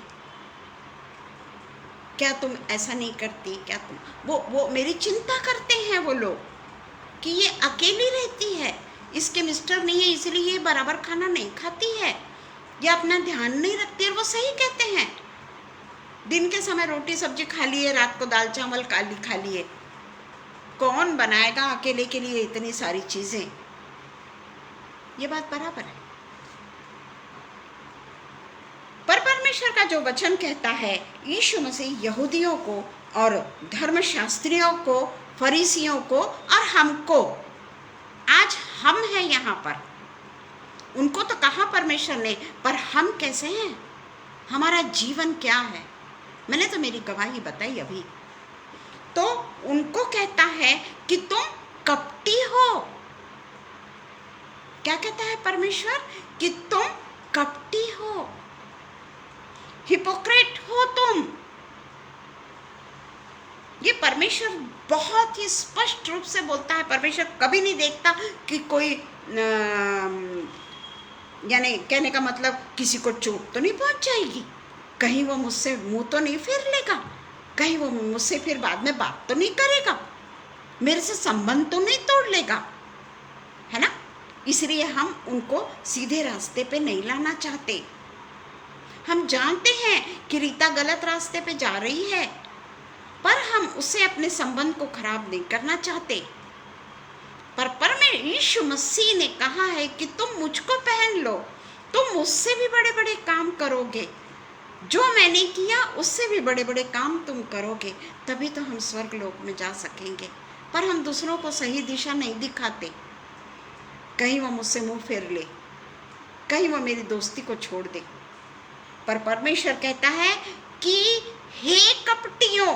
क्या तुम ऐसा नहीं करती, क्या तुम वो मेरी चिंता करते हैं वो लोग कि ये अकेली रहती है, इसके मिस्टर नहीं है इसलिए ये बराबर खाना नहीं खाती है, ये अपना ध्यान नहीं रखती है। वो सही कहते हैं, दिन के समय रोटी सब्जी खा लिए, रात को दाल चावल खा लिए, कौन बनाएगा अकेले के लिए इतनी सारी चीजें? ये बात बराबर है। पर परमेश्वर का जो वचन कहता है, यीशु मसीह यहूदियों को और धर्मशास्त्रियों को, फरीसियों को और हमको, आज हम हैं यहाँ पर, उनको तो कहा परमेश्वर ने, पर हम कैसे हैं, हमारा जीवन क्या है? मैंने तो मेरी गवाही बताई अभी। तो उनको कहता है कि तुम कपटी हो। क्या कहता है परमेश्वर? कि तुम कपटी हो, हिपोक्रेट हो तुम। ये परमेश्वर बहुत ही स्पष्ट रूप से बोलता है। परमेश्वर कभी नहीं देखता कि कोई यानी कहने का मतलब किसी को चोट तो नहीं पहुंच जाएगी, कहीं वो मुझसे मुंह तो नहीं फेर लेगा, कहीं वो मुझसे फिर बाद में बात तो नहीं करेगा, मेरे से संबंध तो नहीं तोड़ लेगा, है ना? इसलिए हम उनको सीधे रास्ते पे नहीं लाना चाहते। हम जानते हैं कि रीता गलत रास्ते पे जा रही है, पर हम उससे अपने संबंध को खराब नहीं करना चाहते। पर यीशु मसीह ने कहा है कि तुम मुझको पहन लो, तुम मुझसे भी बड़े बड़े काम करोगे, जो मैंने किया उससे भी बड़े बड़े काम तुम करोगे, तभी तो हम स्वर्ग लोक में जा सकेंगे। पर हम दूसरों को सही दिशा नहीं दिखाते, कहीं वो मुझसे मुंह फेर ले, कहीं वो मेरी दोस्ती को छोड़ दे। पर परमेश्वर कहता है कि हे कपटियों,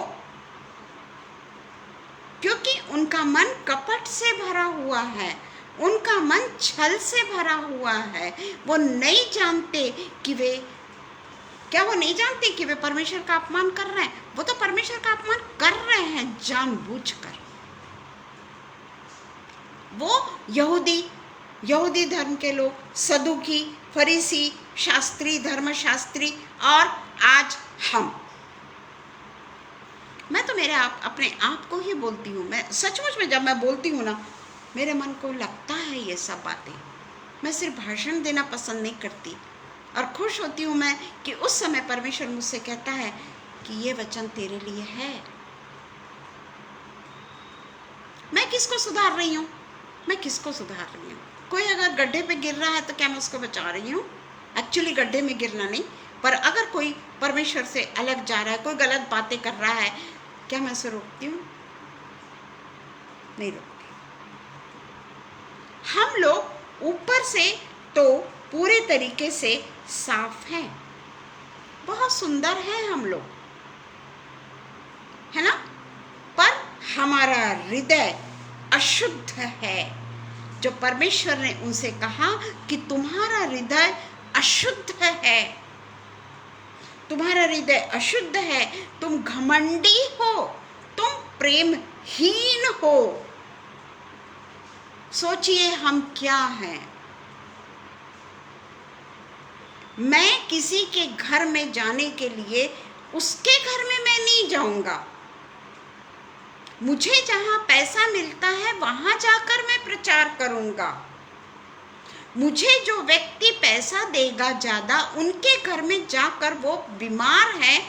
क्योंकि उनका मन कपट से भरा हुआ है, उनका मन छल से भरा हुआ है। वो नहीं जानते कि वो नहीं जानते कि वे परमेश्वर का अपमान कर रहे हैं। वो तो परमेश्वर का अपमान कर रहे हैं जानबूझकर। वो यहूदी धर्म के लोग, सदुकी, फरीसी, शास्त्री, धर्मशास्त्री, और आज हम। मैं तो अपने आप को ही बोलती हूँ। मैं सचमुच में जब मैं बोलती हूँ ना, मेरे मन को लगता है ये सब बातें। मैं सिर्फ भाषण देना पसंद नहीं करती, और खुश होती हूँ मैं कि उस समय परमेश्वर मुझसे कहता है कि ये वचन तेरे लिए है। मैं किसको सुधार रही हूँ? मैं किसको सुधार रही हूँ? कोई अगर गड्ढे पे गिर रहा है तो क्या मैं उसको बचा रही हूँ? एक्चुअली गड्ढे में गिरना नहीं, पर अगर कोई परमेश्वर से अलग जा रहा है, कोई गलत बातें कर रहा है, क्या मैं उसे रोकती हूँ? नहीं रोकती। हम लोग ऊपर से तो पूरे तरीके से साफ हैं, बहुत सुंदर है हम लोग, है ना? पर हमारा हृदय अशुद्ध है। जो परमेश्वर ने उनसे कहा कि तुम्हारा हृदय अशुद्ध है, तुम्हारा हृदय अशुद्ध है, तुम घमंडी हो, तुम प्रेमहीन हो। सोचिए हम क्या हैं? मैं किसी के घर में जाने के लिए उसके घर में मैं नहीं जाऊंगा। मुझे जहां पैसा मिलता है वहां जाकर मैं प्रचार करूंगा। मुझे जो व्यक्ति पैसा देगा ज्यादा, उनके घर में जाकर, वो बीमार है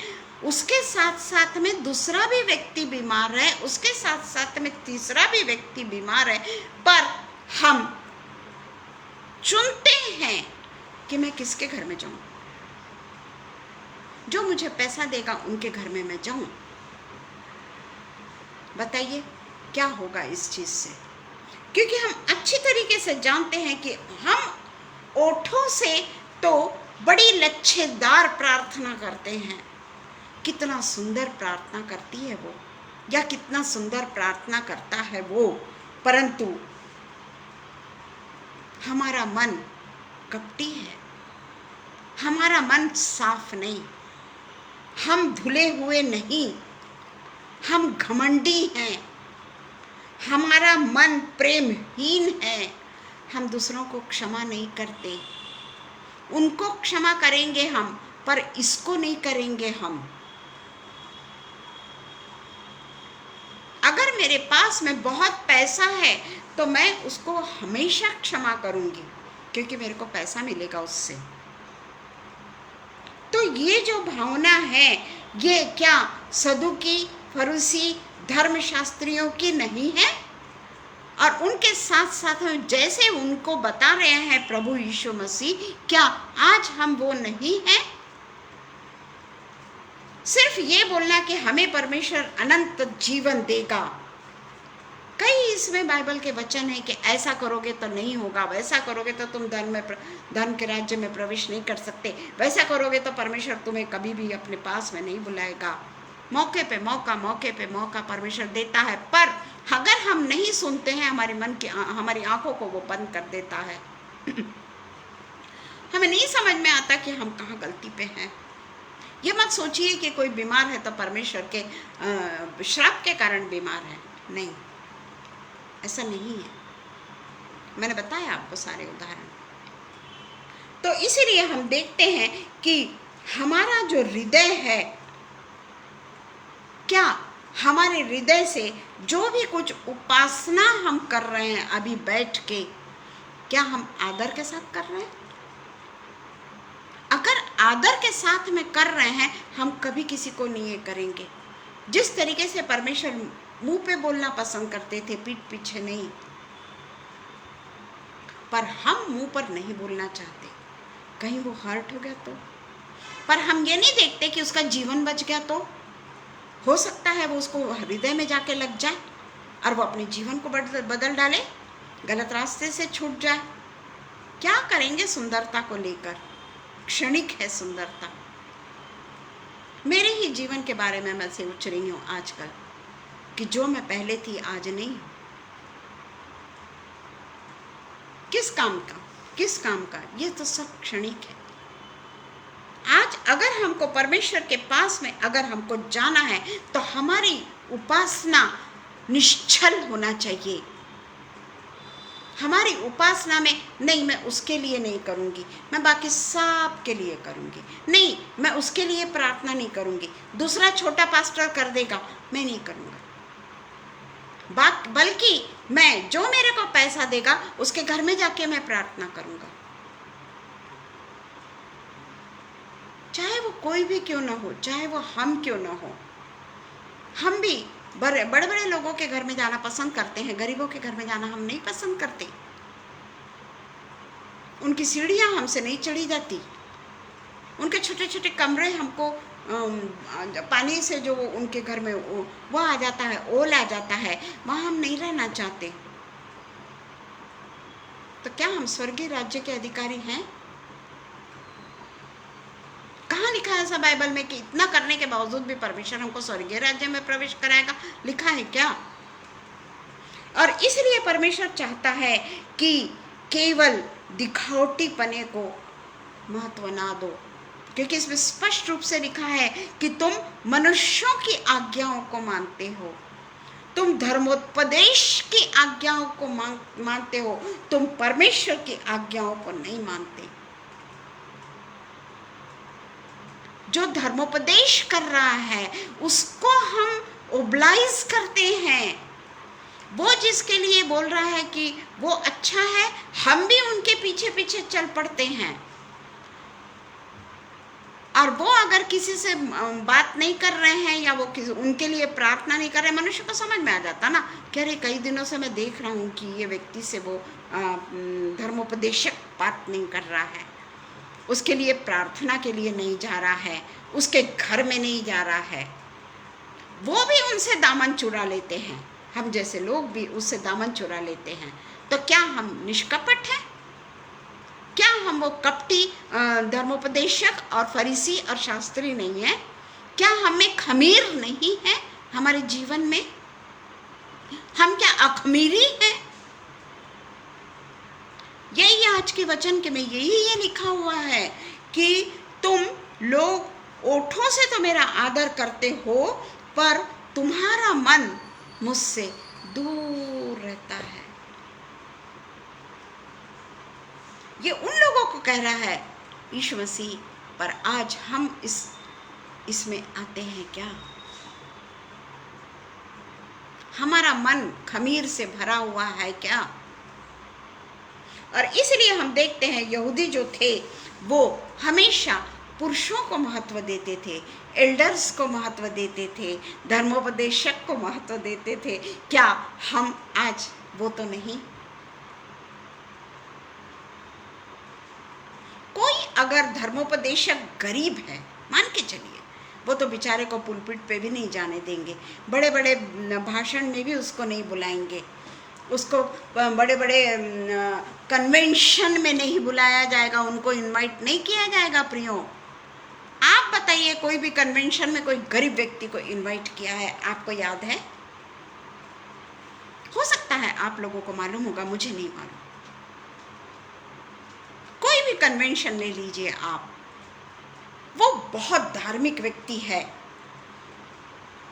उसके साथ साथ में दूसरा भी व्यक्ति बीमार है, उसके साथ साथ में तीसरा भी व्यक्ति बीमार है, पर हम चुनते हैं कि मैं किसके घर में जाऊं। जो मुझे पैसा देगा उनके घर में मैं जाऊं। बताइए क्या होगा इस चीज से? क्योंकि हम अच्छी तरीके से जानते हैं कि हम ओठों से तो बड़ी लच्छेदार प्रार्थना करते हैं। कितना सुंदर प्रार्थना करती है वो, या कितना सुंदर प्रार्थना करता है वो, परंतु हमारा मन कपटी है, हमारा मन साफ नहीं, हम धुले हुए नहीं, हम घमंडी हैं, हमारा मन प्रेमहीन है, हम दूसरों को क्षमा नहीं करते। उनको क्षमा करेंगे हम, पर इसको नहीं करेंगे हम। अगर मेरे पास में बहुत पैसा है तो मैं उसको हमेशा क्षमा करूंगी, क्योंकि मेरे को पैसा मिलेगा उससे। तो ये जो भावना है, ये क्या सदुकी, फरूसी, धर्मशास्त्रियों की नहीं है? और उनके साथ साथ में जैसे उनको बता रहे हैं प्रभु यीशु मसीह, क्या आज हम वो नहीं हैं? सिर्फ ये बोलना कि हमें परमेश्वर अनंत जीवन देगा। कई इसमें बाइबल के वचन है कि ऐसा करोगे तो नहीं होगा, वैसा करोगे तो तुम धर्म के राज्य में प्रवेश नहीं कर सकते, वैसा करोगे तो परमेश्वर तुम्हें कभी भी अपने पास में नहीं बुलाएगा। मौके पे मौका परमेश्वर देता है, पर अगर हम नहीं सुनते हैं, हमारी आंखों को वो बंद कर देता है। हमें नहीं समझ में आता कि हम कहाँ गलती पे हैं। ये मत सोचिए कि कोई बीमार है तो परमेश्वर के श्राप के कारण बीमार है, नहीं, ऐसा नहीं है। मैंने बताया आपको सारे उदाहरण। तो इसीलिए हम देखते हैं कि हमारा जो हृदय है, क्या हमारे हृदय से जो भी कुछ उपासना हम कर रहे हैं अभी बैठ के, क्या हम आदर के साथ कर रहे हैं? अगर आदर के साथ में कर रहे हैं, हम कभी किसी को नहीं ये करेंगे। जिस तरीके से परमेश्वर मुंह पे बोलना पसंद करते थे, पीठ पीछे नहीं, पर हम मुंह पर नहीं बोलना चाहते, कहीं वो हर्ट हो गया तो। पर हम ये नहीं देखते कि उसका जीवन बच गया तो हो सकता है वो उसको हृदय में जाके लग जाए और वो अपने जीवन को बदल डाले, गलत रास्ते से छूट जाए। क्या करेंगे सुंदरता को लेकर? क्षणिक है सुंदरता। मेरे ही जीवन के बारे में मैं सोच रही हूँ आजकल कि जो मैं पहले थी आज नहीं। किस काम का? ये तो सब क्षणिक है। आज अगर हमको परमेश्वर के पास में अगर हमको जाना है तो हमारी उपासना निश्चल होना चाहिए। हमारी उपासना में नहीं, मैं उसके लिए नहीं करूँगी, मैं बाकी सब के लिए करूँगी, नहीं मैं उसके लिए प्रार्थना नहीं करूँगी, दूसरा छोटा पास्टर कर देगा, मैं नहीं करूँगा, बल्कि मैं जो मेरे को पैसा देगा उसके घर में जाके मैं प्रार्थना करूँगा, चाहे वो कोई भी क्यों ना हो, चाहे वो हम क्यों ना हो। हम भी बड़े बड़े लोगों के घर में जाना पसंद करते हैं, गरीबों के घर में जाना हम नहीं पसंद करते। उनकी सीढ़ियाँ हमसे नहीं चढ़ी जाती, उनके छोटे छोटे कमरे हमको पानी से जो उनके घर में वो आ जाता है, ओल आ जाता है, वहाँ हम नहीं रहना चाहते। तो क्या हम स्वर्गीय राज्य के अधिकारी हैं? कहाँ लिखा है ऐसा बाइबल में कि इतना करने के बावजूद भी परमेश्वर हमको स्वर्गीय राज्य में प्रवेश कराएगा? लिखा है क्या? और इसलिए परमेश्वर चाहता है कि केवल दिखावटी पने को महत्व ना दो, क्योंकि इसमें स्पष्ट रूप से लिखा है कि तुम मनुष्यों की आज्ञाओं को मानते हो, तुम धर्मोपदेश की आज्ञाओं को मानते हो, तुम परमेश्वर की आज्ञाओं को नहीं मानते। जो धर्मोपदेश कर रहा है उसको हम ओब्लाइज करते हैं। वो जिसके लिए बोल रहा है कि वो अच्छा है, हम भी उनके पीछे पीछे चल पड़ते हैं। और वो अगर किसी से बात नहीं कर रहे हैं या वो उनके लिए प्रार्थना नहीं कर रहे हैं, मनुष्य को समझ में आ जाता ना कि अरे कई दिनों से मैं देख रहा हूँ कि ये व्यक्ति से वो धर्मोपदेशक बात नहीं कर रहा है, उसके लिए प्रार्थना के लिए नहीं जा रहा है, उसके घर में नहीं जा रहा है। वो भी उनसे दामन चुरा लेते हैं, हम जैसे लोग भी उससे दामन चुरा लेते हैं। तो क्या हम निष्कपट हैं? क्या हम वो कपटी धर्मोपदेशक और फरीसी और शास्त्री नहीं है? क्या हमें खमीर नहीं है हमारे जीवन में? हम क्या अखमीरी हैं? यही आज के वचन के में यही ये लिखा हुआ है कि तुम लोग ओठों से तो मेरा आदर करते हो, पर तुम्हारा मन मुझसे दूर रहता है। ये उन लोगों को कह रहा है यीशु मसीह, पर आज हम इसमें आते हैं क्या? हमारा मन खमीर से भरा हुआ है क्या? और इसलिए हम देखते हैं यहूदी जो थे वो हमेशा पुरुषों को महत्व देते थे, एल्डर्स को महत्व देते थे, धर्मोपदेशक को महत्व देते थे। क्या हम आज वो तो नहीं? कोई अगर धर्मोपदेशक गरीब है, मान के चलिए, वो तो बेचारे को पुलपिट पे भी नहीं जाने देंगे, बड़े बड़े भाषण में भी उसको नहीं बुलाएंगे, उसको बड़े बड़े कन्वेंशन में नहीं बुलाया जाएगा, उनको इनवाइट नहीं किया जाएगा। प्रियो, आप बताइए कोई भी कन्वेंशन में कोई गरीब व्यक्ति को इनवाइट किया है? आपको याद है? हो सकता है आप लोगों को मालूम होगा, मुझे नहीं मालूम। कोई भी कन्वेंशन ले लीजिए आप, वो बहुत धार्मिक व्यक्ति है,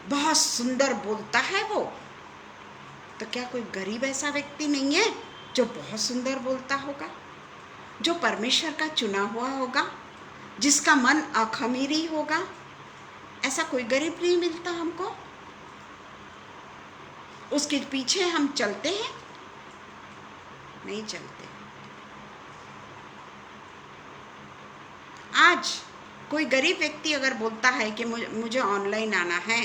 बहुत सुंदर बोलता है वो, तो क्या कोई गरीब ऐसा व्यक्ति नहीं है जो बहुत सुंदर बोलता होगा, जो परमेश्वर का चुना हुआ होगा, जिसका मन अखमीरी होगा? ऐसा कोई गरीब नहीं मिलता हमको, उसके पीछे हम चलते हैं? नहीं चलते। आज कोई गरीब व्यक्ति अगर बोलता है कि मुझे ऑनलाइन आना है,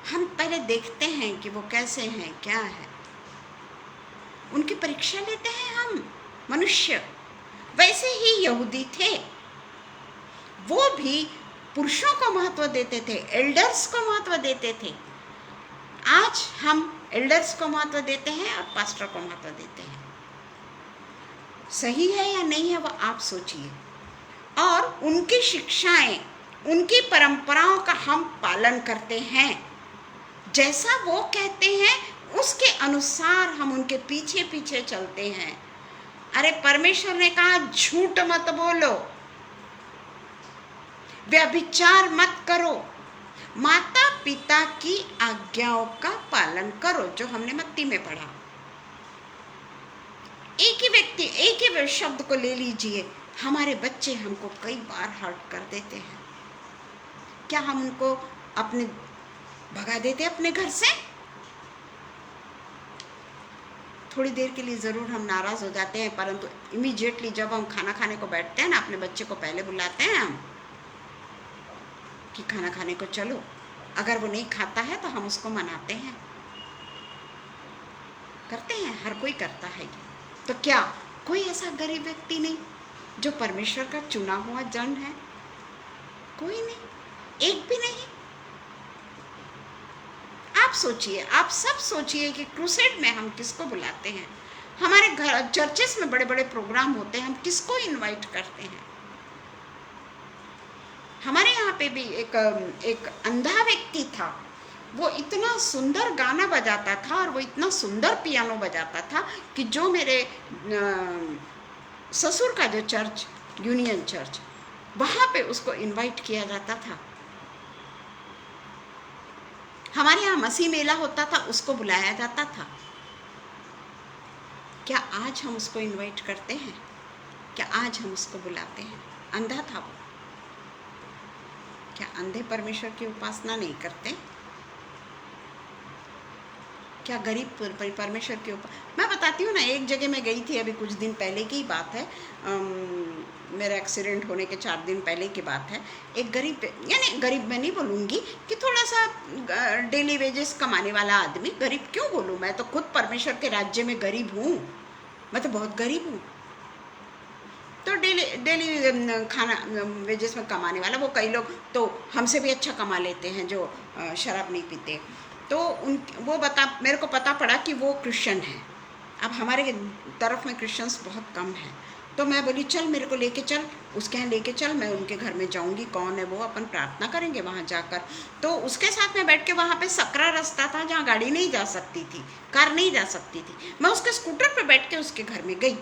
हम पहले देखते हैं कि वो कैसे हैं, क्या है, उनकी परीक्षा लेते हैं हम मनुष्य। वैसे ही यहूदी थे, वो भी पुरुषों को महत्व देते थे, एल्डर्स को महत्व देते थे। आज हम एल्डर्स को महत्व देते हैं और पास्टर को महत्व देते हैं। सही है या नहीं है वो आप सोचिए। और उनकी शिक्षाएं, उनकी परंपराओं का हम पालन करते हैं, जैसा वो कहते हैं उसके अनुसार हम उनके पीछे पीछे चलते हैं। अरे परमेश्वर ने कहा झूठ मत बोलो, व्यभिचार मत करो, माता पिता की आज्ञाओं का पालन करो, जो हमने मत्ती में पढ़ा। एक ही व्यक्ति, एक ही शब्द को ले लीजिए, हमारे बच्चे हमको कई बार हर्ट कर देते हैं। क्या हम उनको अपने भगा देते अपने घर से? थोड़ी देर के लिए ज़रूर हम नाराज़ हो जाते हैं, परंतु इमीडिएटली जब हम खाना खाने को बैठते हैं ना, अपने बच्चे को पहले बुलाते हैं हम कि खाना खाने को चलो। अगर वो नहीं खाता है तो हम उसको मनाते हैं, करते हैं, हर कोई करता है। तो क्या कोई ऐसा गरीब व्यक्ति नहीं जो परमेश्वर का चुना हुआ जन है? कोई नहीं, एक भी नहीं। आप सोचिए, आप सब सोचिए कि क्रूसेड में हम किसको बुलाते हैं? हमारे घर चर्चेस में बड़े बड़े प्रोग्राम होते हैं, हम किसको इनवाइट करते हैं? हमारे यहाँ पे भी एक अंधा व्यक्ति था, वो इतना सुंदर गाना बजाता था और वो इतना सुंदर पियानो बजाता था कि जो मेरे ससुर का जो चर्च, यूनियन चर्च, वहाँ पे उसको इनवाइट किया जाता था। हमारे यहाँ मसीह मेला होता था, उसको बुलाया जाता था। क्या आज हम उसको इनवाइट करते हैं? क्या आज हम उसको बुलाते हैं? अंधा था वो, क्या अंधे परमेश्वर की उपासना नहीं करते? क्या गरीब परमेश्वर के ऊपर? मैं बताती हूँ ना, एक जगह मैं गई थी, अभी कुछ दिन पहले की बात है, मेरा एक्सीडेंट होने के 4 दिन पहले की बात है। एक गरीब, यानी गरीब मैं नहीं बोलूँगी, कि थोड़ा सा डेली वेजेस कमाने वाला आदमी, गरीब क्यों बोलूँ, मैं तो खुद परमेश्वर के राज्य में गरीब हूँ, मैं तो बहुत गरीब हूँ। तो डेली डेली खाना वेजेस में कमाने वाला, वो कई लोग तो हमसे भी अच्छा कमा लेते हैं जो शराब नहीं पीते। तो वो मेरे को पता पड़ा कि वो क्रिश्चियन है। अब हमारे तरफ में क्रिश्चियंस बहुत कम हैं। तो मैं बोली चल मेरे को लेके चल, उसके यहाँ लेके चल, मैं उनके घर में जाऊंगी, कौन है वो, अपन प्रार्थना करेंगे वहाँ जाकर। तो उसके साथ में बैठ के, वहाँ पे सकरा रास्ता था जहाँ गाड़ी नहीं जा सकती थी, कार नहीं जा सकती थी, मैं उसके स्कूटर पे बैठ के उसके घर में गई।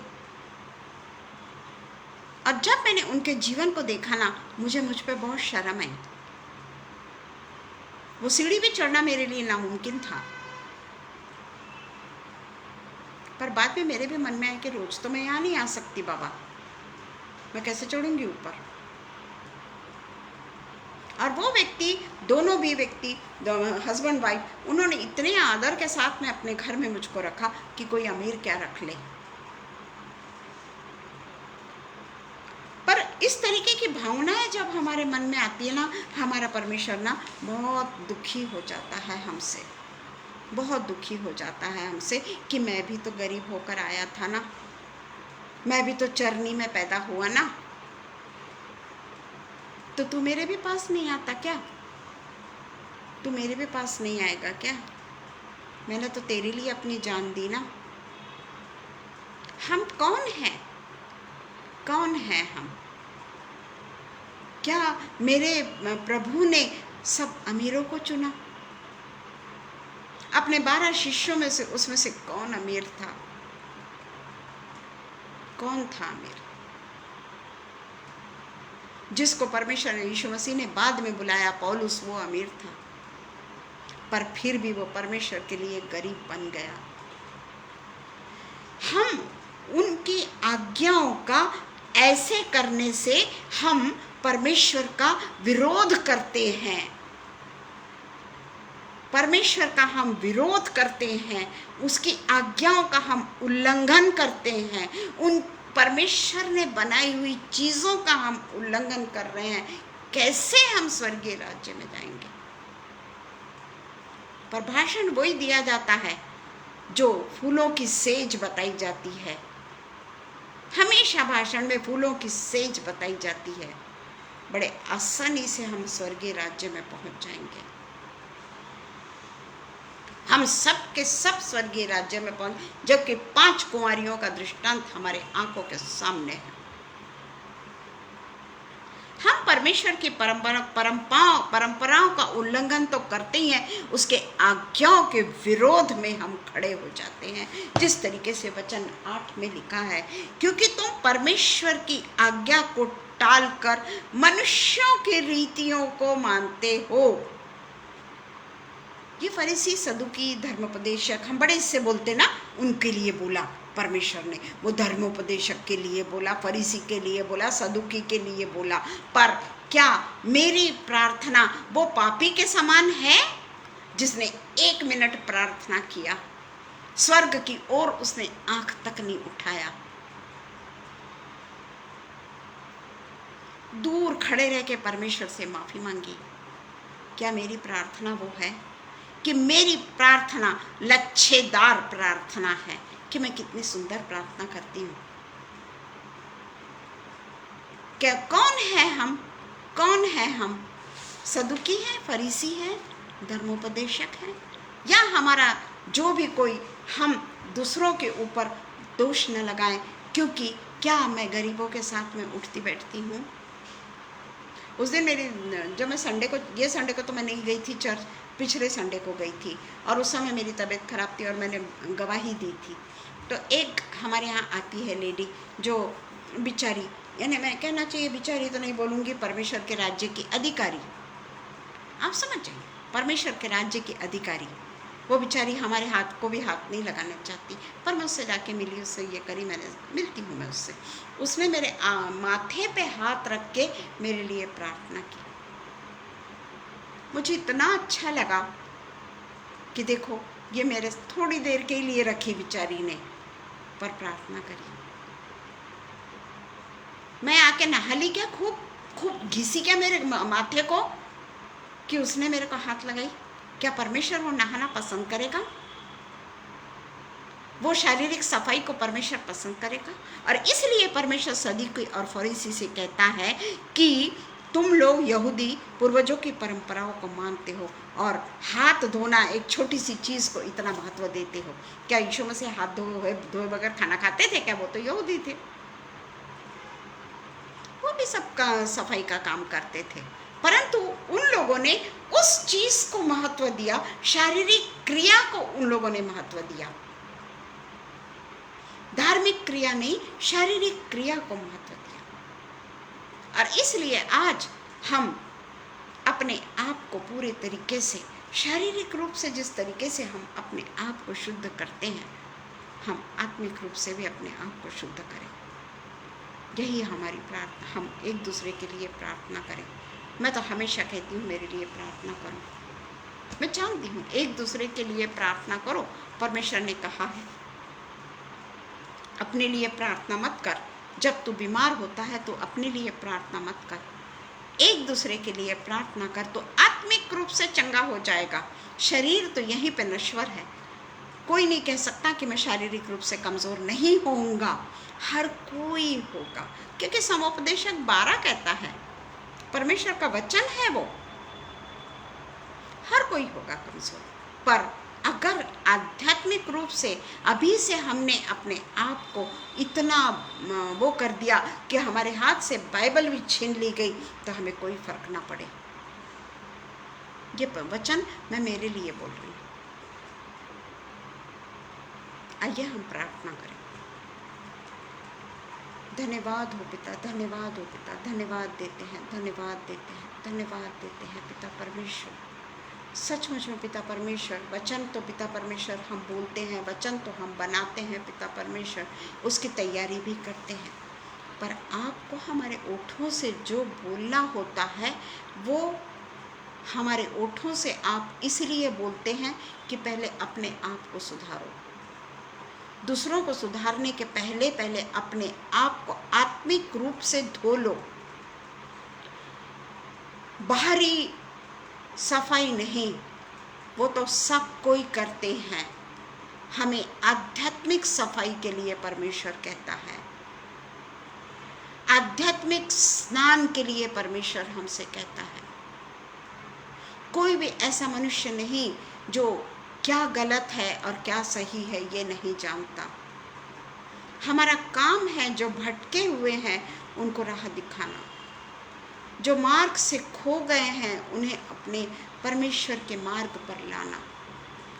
और जब मैंने उनके जीवन को देखा ना, मुझ पे बहुत शर्म आई। वो सीढ़ी भी चढ़ना मेरे लिए नामुमकिन था। पर बाद में मेरे भी मन में आया कि रोज तो मैं यहाँ नहीं आ सकती बाबा, मैं कैसे चढ़ूंगी ऊपर। और वो व्यक्ति, दोनों भी व्यक्ति, हस्बैंड वाइफ, उन्होंने इतने आदर के साथ में अपने घर में मुझको रखा कि कोई अमीर क्या रख ले। पर इस तरीके की भावनाएं जब हमारे मन में आती है ना, हमारा परमेश्वर ना बहुत दुखी हो जाता है हमसे, बहुत दुखी हो जाता है हमसे कि मैं भी तो गरीब होकर आया था ना, मैं भी तो चरनी में पैदा हुआ ना, तो तू मेरे भी पास नहीं आता क्या? तू मेरे भी पास नहीं आएगा क्या? मैंने तो तेरे लिए अपनी जान दी ना। हम कौन हैं? कौन है हम? क्या मेरे प्रभु ने सब अमीरों को चुना? अपने 12 शिष्यों में से, उसमें से कौन अमीर था? कौन था अमीर? जिसको परमेश्वर ने, यीशु मसीह ने बाद में बुलाया पौलुस, वो अमीर था, पर फिर भी वो परमेश्वर के लिए गरीब बन गया। हम उनकी आज्ञाओं का ऐसे करने से हम परमेश्वर का विरोध करते हैं, परमेश्वर का हम विरोध करते हैं, उसकी आज्ञाओं का हम उल्लंघन करते हैं, उन परमेश्वर ने बनाई हुई चीजों का हम उल्लंघन कर रहे हैं। कैसे हम स्वर्गीय राज्य में जाएंगे? पर भाषण वही दिया जाता है जो फूलों की सेज बताई जाती है। हमेशा भाषण में फूलों की सेज बताई जाती है। बड़े आसानी से हम स्वर्गीय राज्य में पहुंच जाएंगे। हम सब के सब स्वर्गीय राज्य में पहुंच, जबकि 5 कुंवारियों का दृष्टांत हमारे आंखों के सामने है। हम परमेश्वर की परंपराओं का उल्लंघन तो करते ही हैं, उसके आज्ञाओं के विरोध में हम खड़े हो जाते हैं। जिस तरीके से वचन 8 में लिखा है, क्योंकि तुम परमेश्वर की आज्ञा को टालकर मनुष्यों की रीतियों को मानते हो। ये फरीसी, सदुकी, धर्मोपदेशक, हम बड़े इससे बोलते ना, उनके लिए बोला परमेश्वर ने। वो धर्मोपदेशक के लिए बोला, फरीसी के लिए बोला, सदुकी के लिए बोला। पर क्या मेरी प्रार्थना वो पापी के समान है जिसने 1 मिनट प्रार्थना किया, स्वर्ग की ओर उसने आंख तक नहीं उठाया, दूर खड़े रह के परमेश्वर से माफी मांगी? क्या मेरी प्रार्थना वो है? कि मेरी प्रार्थना लच्छेदार प्रार्थना है, कि मैं कितनी सुंदर प्रार्थना करती हूँ। क्या कौन है हम? कौन है हम? सदुकी है, फरीसी है, धर्मोपदेशक है, या हमारा जो भी कोई, हम दूसरों के ऊपर दोष न लगाएं? क्योंकि क्या मैं गरीबों के साथ में उठती बैठती हूँ? उस दिन मेरी, जब मैं ये संडे को तो मैं नहीं गई थी चर्च, पिछले संडे को गई थी, और उस समय मेरी तबीयत खराब थी और मैंने गवाही दी थी। तो एक हमारे यहाँ आती है लेडी, जो बिचारी, यानी मैं कहना चाहिए बिचारी तो नहीं बोलूँगी, परमेश्वर के राज्य की अधिकारी, आप समझ जाइए, परमेश्वर के राज्य की अधिकारी। वो बेचारी हमारे हाथ को भी हाथ नहीं लगाना चाहती, पर मैं उससे जाके मिली, उससे ये करी, मैंने मिलती हूँ मैं उससे। उसने मेरे माथे पे हाथ रख के मेरे लिए प्रार्थना की। मुझे इतना अच्छा लगा कि देखो ये मेरे थोड़ी देर के लिए रखी बेचारी ने, पर प्रार्थना करी। मैं आके नहा ली क्या, खूब खूब घिसी क्या मेरे माथे को कि उसने मेरे को हाथ लगाई? क्या परमेश्वर वो नहाना पसंद करेगा? वो शारीरिक सफाई को परमेश्वर पसंद करेगा? और इसलिए परमेश्वर सदूकी और फरीसी से कहता है कि तुम लोग यहूदी पूर्वजों की परंपराओं को मानते हो और हाथ धोना एक छोटी सी चीज़ को इतना महत्व देते हो। क्या यीशु मसीह हाथ धोए बगैर खाना खाते थे क्या? वो तो यहूदी थे, वो भी सबका सफाई का काम करते थे, परंतु उन लोगों ने उस चीज को महत्व दिया, शारीरिक क्रिया को उन लोगों ने महत्व दिया, धार्मिक क्रिया नहीं, शारीरिक क्रिया को महत्व दिया। और इसलिए आज हम अपने आप को पूरे तरीके से, शारीरिक रूप से जिस तरीके से हम अपने आप को शुद्ध करते हैं, हम आत्मिक रूप से भी अपने आप को शुद्ध करें। यही हमारी प्रार्थना, हम एक दूसरे के लिए प्रार्थना करें। मैं तो हमेशा कहती हूँ मेरे लिए प्रार्थना करो, मैं जानती हूँ एक दूसरे के लिए प्रार्थना करो। परमेश्वर ने कहा है अपने लिए प्रार्थना मत कर, जब तू बीमार होता है तो अपने लिए प्रार्थना मत कर, एक दूसरे के लिए प्रार्थना कर तो आत्मिक रूप से चंगा हो जाएगा। शरीर तो यहीं पे नश्वर है, कोई नहीं कह सकता कि मैं शारीरिक रूप से कमज़ोर नहीं होऊंगा, हर कोई होगा, क्योंकि समुपदेशक 12 कहता है, परमेश्वर का वचन है, वो हर कोई होगा कमज़ोर। पर अगर आध्यात्मिक रूप से अभी से हमने अपने आप को इतना वो कर दिया कि हमारे हाथ से बाइबल भी छीन ली गई, तो हमें कोई फर्क ना पड़े। ये वचन मैं मेरे लिए बोल रही हूँ। आइए हम प्रार्थना करें। धन्यवाद हो पिता, धन्यवाद हो पिता, धन्यवाद देते हैं, धन्यवाद देते हैं, धन्यवाद देते हैं पिता परमेश्वर। सचमुच में पिता परमेश्वर, वचन तो पिता परमेश्वर हम बोलते हैं, वचन तो हम बनाते हैं पिता परमेश्वर, उसकी तैयारी भी करते हैं, पर आपको हमारे ओठों से जो बोलना होता है वो हमारे ओठों से आप इसलिए बोलते हैं कि पहले अपने आप को सुधारो। दूसरों को सुधारने के पहले अपने आप को आत्मिक रूप से धो लो। बाहरी सफाई नहीं, वो तो सब कोई करते हैं, हमें आध्यात्मिक सफाई के लिए परमेश्वर कहता है, आध्यात्मिक स्नान के लिए परमेश्वर हमसे कहता है। कोई भी ऐसा मनुष्य नहीं जो क्या गलत है और क्या सही है ये नहीं जानता। हमारा काम है जो भटके हुए हैं उनको राह दिखाना, जो मार्ग से खो गए हैं उन्हें अपने परमेश्वर के मार्ग पर लाना।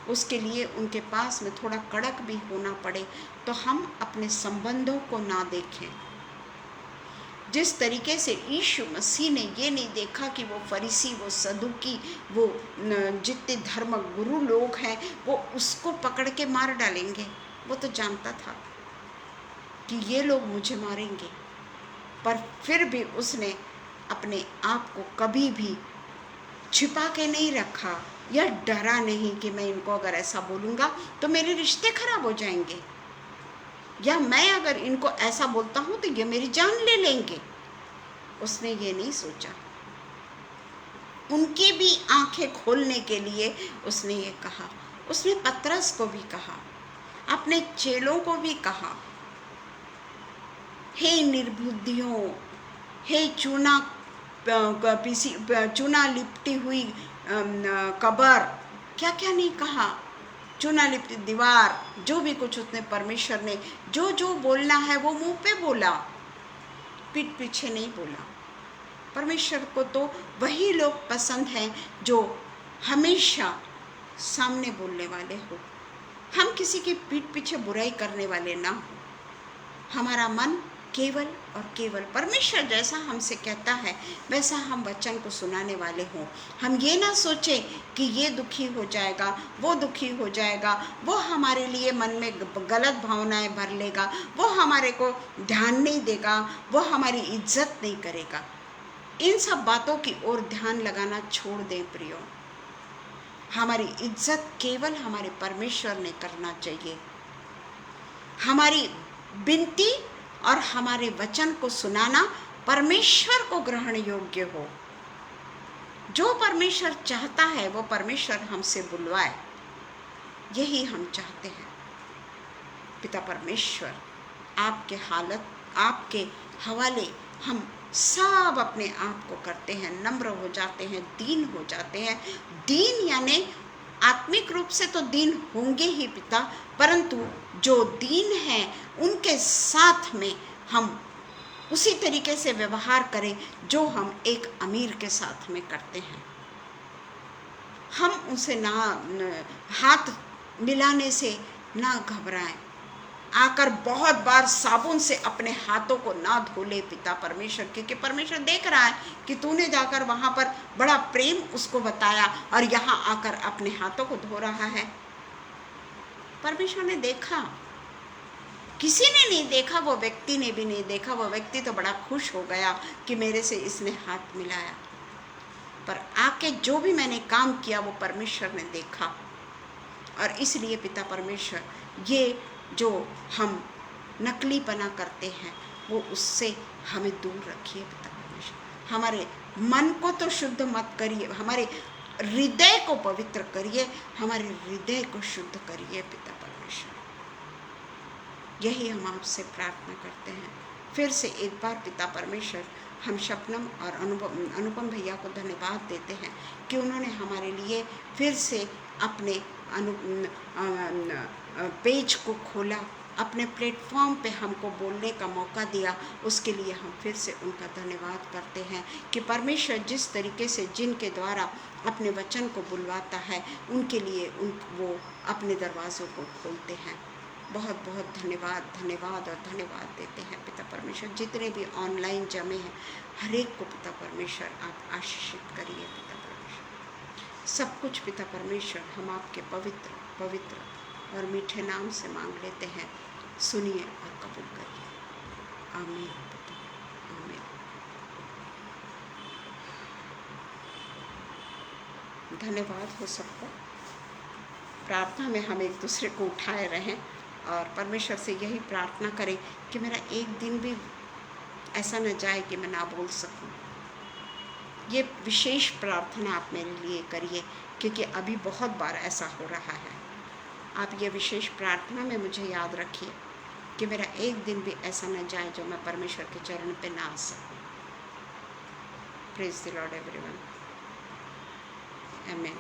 उसके लिए उनके पास में थोड़ा कड़क भी होना पड़े तो हम अपने संबंधों को ना देखें। जिस तरीके से यीशु मसीह ने ये नहीं देखा कि वो फरीसी, वो सदूकी, वो जितने धर्म गुरु लोग हैं वो उसको पकड़ के मार डालेंगे, वो तो जानता था कि ये लोग मुझे मारेंगे, पर फिर भी उसने अपने आप को कभी भी छिपा के नहीं रखा या डरा नहीं कि मैं इनको अगर ऐसा बोलूँगा तो मेरे रिश्ते खराब हो जाएंगे, या मैं अगर इनको ऐसा बोलता हूँ तो ये मेरी जान ले लेंगे। उसने ये नहीं सोचा। उनकी भी आंखें खोलने के लिए उसने ये कहा। उसने पतरस को भी कहा, अपने चेलों को भी कहा, हे निर्बुद्धियों, हे चूना लिपटी हुई कबर, क्या क्या नहीं कहा, चूना लिपटी दीवार, जो भी कुछ उसने परमेश्वर ने जो जो बोलना है वो मुंह पे बोला, पीठ पीछे नहीं बोला। परमेश्वर को तो वही लोग पसंद हैं जो हमेशा सामने बोलने वाले हो। हम किसी की पीठ पीछे बुराई करने वाले ना हो। हमारा मन केवल और केवल परमेश्वर जैसा हमसे कहता है वैसा हम वचन को सुनाने वाले हों। हम ये ना सोचें कि ये दुखी हो जाएगा, वो दुखी हो जाएगा, वो हमारे लिए मन में गलत भावनाएं भर लेगा, वो हमारे को ध्यान नहीं देगा, वो हमारी इज्जत नहीं करेगा। इन सब बातों की ओर ध्यान लगाना छोड़ दें प्रियो। हमारी इज्जत केवल हमारे परमेश्वर ने करना चाहिए। हमारी विनती और हमारे वचन को सुनाना परमेश्वर को ग्रहण योग्य हो। जो परमेश्वर चाहता है वो परमेश्वर हमसे बुलवाए, यही हम चाहते हैं। पिता परमेश्वर आपके हालत, आपके हवाले हम सब अपने आप को करते हैं, नम्र हो जाते हैं, दीन हो जाते हैं। दीन यानी आत्मिक रूप से तो दीन होंगे ही पिता, परंतु जो दीन है उनके साथ में हम उसी तरीके से व्यवहार करें जो हम एक अमीर के साथ में करते हैं। हम उनसे ना हाथ मिलाने से ना घबराएं। आकर बहुत बार साबुन से अपने हाथों को ना धो ले पिता परमेश्वर, क्योंकि परमेश्वर देख रहा है कि तूने जाकर वहां पर बड़ा प्रेम उसको बताया और यहाँ आकर अपने हाथों को धो रहा है। परमेश्वर ने देखा, किसी ने नहीं देखा, वो व्यक्ति ने भी नहीं देखा। वो व्यक्ति तो बड़ा खुश हो गया कि मेरे से इसने हाथ मिलाया, पर आके जो भी मैंने काम किया वो परमेश्वर ने देखा। और इसलिए पिता परमेश्वर, ये जो हम नकलीपना करते हैं वो उससे हमें दूर रखिए पिता परमेश्वर। हमारे मन को तो शुद्ध मत करिए, हमारे हृदय को पवित्र करिए, हमारे हृदय को शुद्ध करिए पिता परमेश्वर। यही हम आपसे प्रार्थना करते हैं। फिर से एक बार पिता परमेश्वर हम शबनम और अनुपम भैया को धन्यवाद देते हैं कि उन्होंने हमारे लिए फिर से अपने पेज को खोला, अपने प्लेटफॉर्म पे हमको बोलने का मौका दिया। उसके लिए हम फिर से उनका धन्यवाद करते हैं कि परमेश्वर जिस तरीके से जिनके द्वारा अपने वचन को बुलवाता है उनके लिए वो अपने दरवाज़ों को खोलते हैं। बहुत बहुत धन्यवाद, धन्यवाद और धन्यवाद देते हैं पिता परमेश्वर। जितने भी ऑनलाइन जमे हैं हर एक को पिता परमेश्वर आप आशीषित करिए पिता परमेश्वर। सब कुछ पिता परमेश्वर हम आपके पवित्र पवित्र और मीठे नाम से मांग लेते हैं। सुनिए और कबूल करिए। आमीन पिता, आमीन। धन्यवाद हो सबको। प्रार्थना में हम एक दूसरे को उठाए रहें और परमेश्वर से यही प्रार्थना करें कि मेरा एक दिन भी ऐसा न जाए कि मैं ना बोल सकूं। ये विशेष प्रार्थना आप मेरे लिए करिए, क्योंकि अभी बहुत बार ऐसा हो रहा है। आप ये विशेष प्रार्थना में मुझे याद रखिए कि मेरा एक दिन भी ऐसा न जाए जो मैं परमेश्वर के चरण पे ना आ सकूं। Praise the Lord everyone. आमीन।